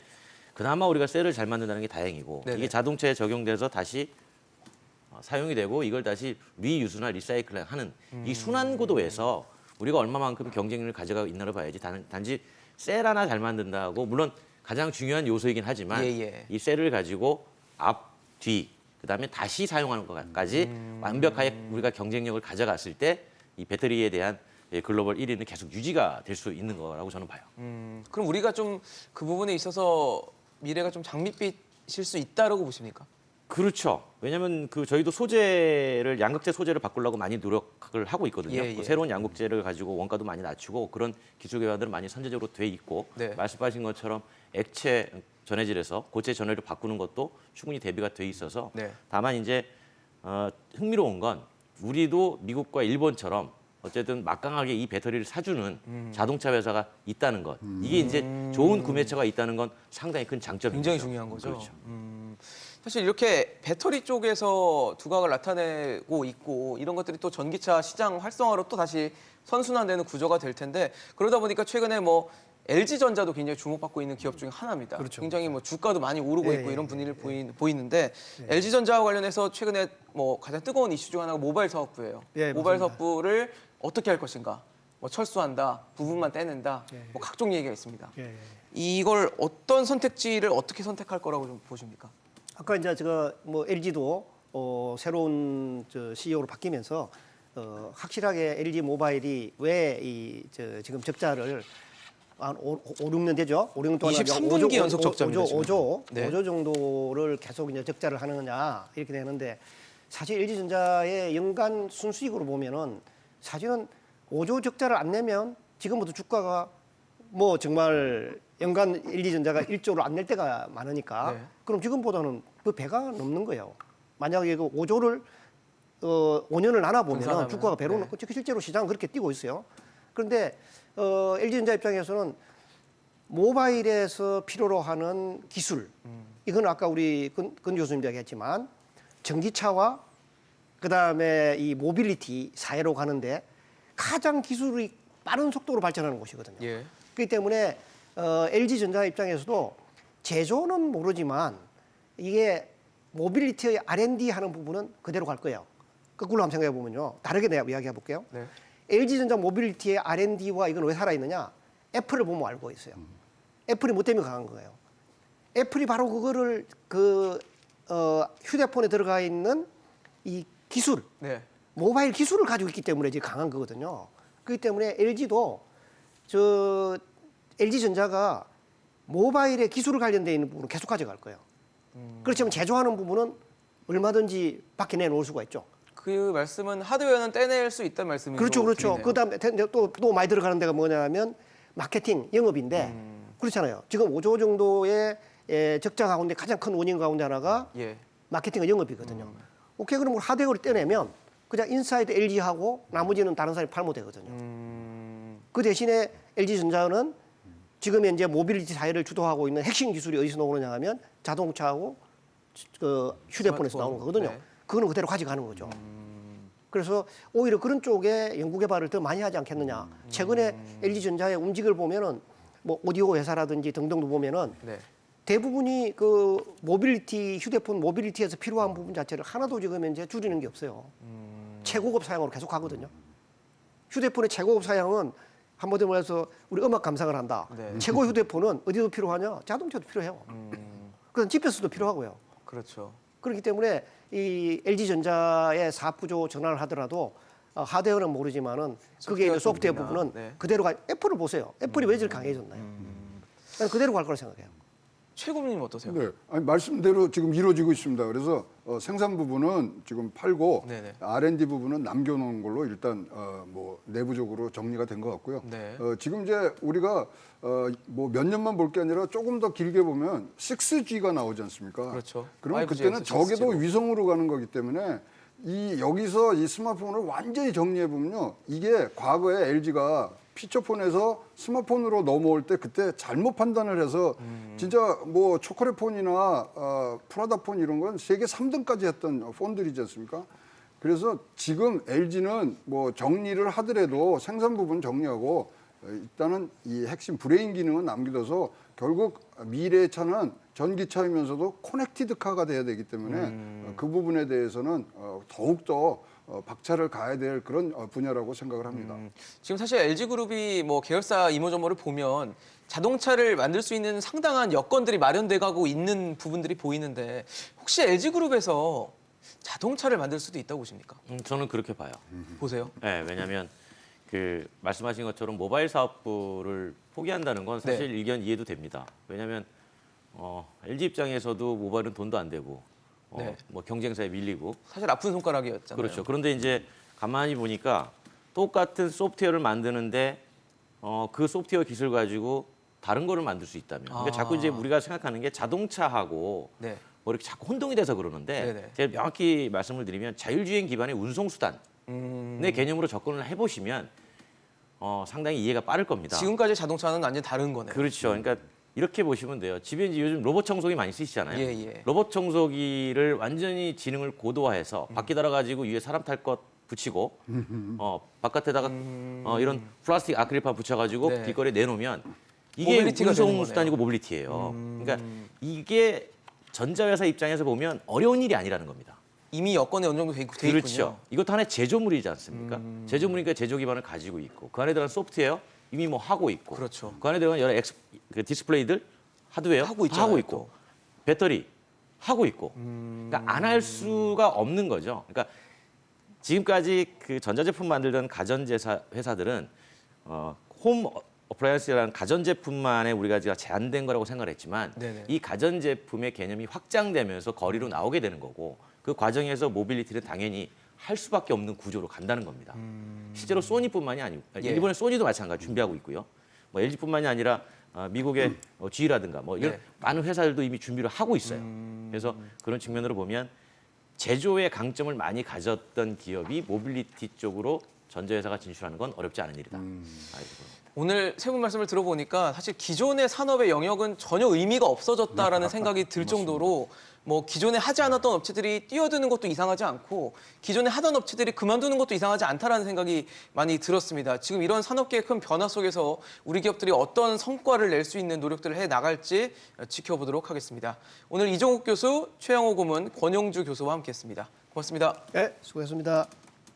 그나마 우리가 셀을 잘 만든다는 게 다행이고 네네. 이게 자동차에 적용돼서 다시 사용이 되고 이걸 다시 리유스나 리사이클하는 이 순환 구도에서 우리가 얼마만큼 경쟁력을 가져가고 있나를 봐야지 단지 셀 하나 잘 만든다고 물론 가장 중요한 요소이긴 하지만 예. 이 셀을 가지고 앞, 뒤, 그다음에 다시 사용하는 것까지 완벽하게 우리가 경쟁력을 가져갔을 때 이 배터리에 대한 글로벌 1위는 계속 유지가 될 수 있는 거라고 저는 봐요. 그럼 우리가 좀 그 부분에 있어서 미래가 좀 장밋빛일 수 있다라고 보십니까? 그렇죠. 왜냐하면 그 저희도 소재를 양극재 소재를 바꾸려고 많이 노력을 하고 있거든요. 예. 그 새로운 양극재를 가지고 원가도 많이 낮추고 그런 기술 개발들은 많이 선제적으로 돼 있고 네. 말씀하신 것처럼 액체 전해질에서 고체 전해를 바꾸는 것도 충분히 대비가 돼 있어서 네. 다만 이제 흥미로운 건 우리도 미국과 일본처럼 어쨌든 막강하게 이 배터리를 사주는 자동차 회사가 있다는 것 이게 이제 좋은 구매처가 있다는 건 상당히 큰 장점입니다. 굉장히 중요한 거죠. 그렇죠. 사실 이렇게 배터리 쪽에서 두각을 나타내고 있고 이런 것들이 또 전기차 시장 활성화로 또 다시 선순환되는 구조가 될 텐데 그러다 보니까 최근에 뭐 LG전자도 굉장히 주목받고 있는 기업 중에 하나입니다. 그렇죠. 굉장히 뭐 주가도 많이 오르고 예, 있고 예, 이런 분위기를 보이는데 LG전자와 관련해서 최근에 뭐 가장 뜨거운 이슈 중 하나가 모바일 사업부예요. 예, 모바일 맞습니다. 사업부를 어떻게 할 것인가? 뭐 철수한다, 부분만 떼낸다, 뭐 각종 얘기가 있습니다. 예. 이걸 어떤 선택지를 어떻게 선택할 거라고 좀 보십니까? 아까 이제 제가 뭐 LG도 새로운 CEO로 바뀌면서 확실하게 LG 모바일이 왜 이 지금 적자를 한 5, 6년 되죠. 5, 6년 동안 23분기 연속 적자입니다, 지금. 5조 네. 정도를 계속 이제 적자를 하느냐 이렇게 되는데 사실 LG전자의 연간 순수익으로 보면은 사실은 5조 적자를 안 내면 지금부터 주가가 뭐 정말 연간 LG전자가 1조를 안 낼 때가 많으니까 네. 그럼 지금보다는 그 배가 넘는 거예요. 만약에 그 5조를 5년을 나눠 보면 분산하면, 주가가 배로 네. 넘고 실제로 시장은 그렇게 뛰고 있어요. 그런데 LG전자 입장에서는 모바일에서 필요로 하는 기술 이건 아까 우리 근 교수님도 얘기했지만 전기차와 그다음에 이 모빌리티 사회로 가는데 가장 기술이 빠른 속도로 발전하는 곳이거든요. 예. 그렇기 때문에 LG전자 입장에서도 제조는 모르지만 이게 모빌리티의 R&D 하는 부분은 그대로 갈 거예요. 거꾸로 한번 생각해 보면요. 다르게 내가 이야기해 볼게요. 네. LG전자 모빌리티의 R&D와 이건 왜 살아있느냐? 애플을 보면 알고 있어요. 애플이 뭐 때문에 강한 거예요? 애플이 바로 그거를 휴대폰에 들어가 있는 이 기술, 네. 모바일 기술을 가지고 있기 때문에 이제 강한 거거든요. 그렇기 때문에 LG도 LG전자가 모바일에 기술을 관련돼 있는 부분은 계속 가져갈 거예요. 그렇지만 제조하는 부분은 얼마든지 밖에 내놓을 수가 있죠. 그 말씀은 하드웨어는 떼낼 수 있다는 말씀이죠. 그렇죠, 그렇죠. 그다음에 또 많이 들어가는 데가 뭐냐면 마케팅, 영업인데 그렇잖아요. 지금 5조 정도의 적자 가운데 가장 큰 원인 가운데 하나가 예. 마케팅과 영업이거든요. 오케이, 그럼 하드웨어를 떼내면 그냥 인사이드 LG하고 나머지는 다른 사람이 팔면 되거든요. 그 대신에 LG전자는 지금 현재 모빌리티 사회를 주도하고 있는 핵심 기술이 어디서 나오느냐 하면 자동차하고 그 휴대폰에서 스마트폰. 나오는 거거든요. 네. 그거는 그대로 가져가는 거죠. 그래서 오히려 그런 쪽에 연구 개발을 더 많이 하지 않겠느냐. 최근에 LG전자의 움직임을 보면은 뭐 오디오 회사라든지 등등도 보면은 네. 대부분이 그 모빌리티 휴대폰 모빌리티에서 필요한 부분 자체를 하나도 지금 현재 줄이는 게 없어요. 최고급 사양으로 계속 가거든요. 휴대폰의 최고급 사양은 한마디로 말해서 우리 음악 감상을 한다. 네. 최고 휴대폰은 어디도 필요하냐? 자동차도 필요해요. 그다음 GPS도 필요하고요. 그렇죠. 그렇기 때문에 이 LG전자의 사업 구조 전환을 하더라도 하드웨어는 모르지만은 그게 있는 소프트웨어 쪽이나, 부분은 네. 그대로 가. 애플을 보세요. 애플이 왜 저렇게 강해졌나요? 나는 그대로 갈 거라 생각해요. 최 고문님 어떠세요? 네, 아니, 말씀대로 지금 이루어지고 있습니다. 그래서 생산 부분은 지금 팔고 네네. R&D 부분은 남겨놓은 걸로 일단 뭐 내부적으로 정리가 된 것 같고요. 네. 지금 이제 우리가 뭐 몇 년만 볼 게 아니라 조금 더 길게 보면 6G가 나오지 않습니까? 그렇죠. 그러면 5G 그때는 에서 적어도 6G 로. 위성으로 가는 거기 때문에 여기서 이 스마트폰을 완전히 정리해 보면요, 이게 과거에 LG가 피처폰에서 스마트폰으로 넘어올 때 그때 잘못 판단을 해서 진짜 뭐 초콜릿폰이나 프라다폰 이런 건 세계 3등까지 했던 폰들이지 않습니까? 그래서 지금 LG는 뭐 정리를 하더라도 생산 부분 정리하고 일단은 이 핵심 브레인 기능은 남겨둬서 결국 미래의 차는 전기차이면서도 커넥티드카가 돼야 되기 때문에 그 부분에 대해서는 더욱더 박차를 가야 될 그런 분야라고 생각을 합니다. 지금 사실 LG그룹이 뭐 계열사 이모저모를 보면 자동차를 만들 수 있는 상당한 여건들이 마련돼 가고 있는 부분들이 보이는데 혹시 LG그룹에서 자동차를 만들 수도 있다고 보십니까? 저는 그렇게 봐요. 보세요. 네, 왜냐하면 그 말씀하신 것처럼 모바일 사업부를 포기한다는 건 사실 네. 일견 이해도 됩니다. 왜냐하면 LG 입장에서도 모바일은 돈도 안 되고 네. 뭐 경쟁사에 밀리고 사실 아픈 손가락이었잖아요. 그렇죠. 그런데 이제 가만히 보니까 똑같은 소프트웨어를 만드는데 그 소프트웨어 기술 가지고 다른 거를 만들 수 있다면. 그러니까 자꾸 이제 우리가 생각하는 게 자동차하고 네. 뭐 이렇게 자꾸 혼동이 돼서 그러는데 네네. 제가 명확히 말씀을 드리면 자율주행 기반의 운송수단의 개념으로 접근을 해보시면 상당히 이해가 빠를 겁니다. 지금까지 자동차는 완전 다른 거네요. 그렇죠. 그러니까 이렇게 보시면 돼요. 집에 이제 요즘 로봇 청소기 많이 쓰시잖아요. 예, 예. 로봇 청소기를 완전히 지능을 고도화해서 바퀴 달아가지고 위에 사람 탈 것 붙이고 바깥에다가 이런 플라스틱 아크릴판 붙여가지고 네. 길거리에 내놓으면 이게 모빌리티가 되는 운송수단이고 모빌리티예요. 그러니까 이게 전자회사 입장에서 보면 어려운 일이 아니라는 겁니다. 이미 여건에 어느 정도 돼 있군요. 그렇죠. 이것도 하나의 제조물이지 않습니까? 제조물이니까 제조 기반을 가지고 있고 그 안에 들어간 소프트웨어 이미 뭐 하고 있고 그렇죠. 그 안에 들어간 여러 그 디스플레이들 하드웨어 하고 있잖아요, 하고 있고 또. 배터리 하고 있고 그러니까 안 할 수가 없는 거죠. 그러니까 지금까지 그 전자제품 만들던 가전제사 회사들은 홈 어플라이언스라는 가전제품만에 우리가 제한된 거라고 생각을 했지만 네네. 이 가전제품의 개념이 확장되면서 거리로 나오게 되는 거고 그 과정에서 모빌리티는 당연히 할 수밖에 없는 구조로 간다는 겁니다. 실제로 소니뿐만이 아니고 예. 일본의 소니도 마찬가지 준비하고 있고요. 뭐 LG뿐만이 아니라 미국의 G라든가 뭐 이런 네. 많은 회사들도 이미 준비를 하고 있어요. 그래서 그런 측면으로 보면 제조의 강점을 많이 가졌던 기업이 모빌리티 쪽으로 전자회사가 진출하는 건 어렵지 않은 일이다. 아이고. 오늘 세 분 말씀을 들어보니까 사실 기존의 산업의 영역은 전혀 의미가 없어졌다라는 생각이 들 정도로 뭐 기존에 하지 않았던 업체들이 뛰어드는 것도 이상하지 않고 기존에 하던 업체들이 그만두는 것도 이상하지 않다라는 생각이 많이 들었습니다. 지금 이런 산업계의 큰 변화 속에서 우리 기업들이 어떤 성과를 낼 수 있는 노력들을 해 나갈지 지켜보도록 하겠습니다. 오늘 이종욱 교수, 최영호 고문, 권영주 교수와 함께했습니다. 고맙습니다. 네, 수고했습니다.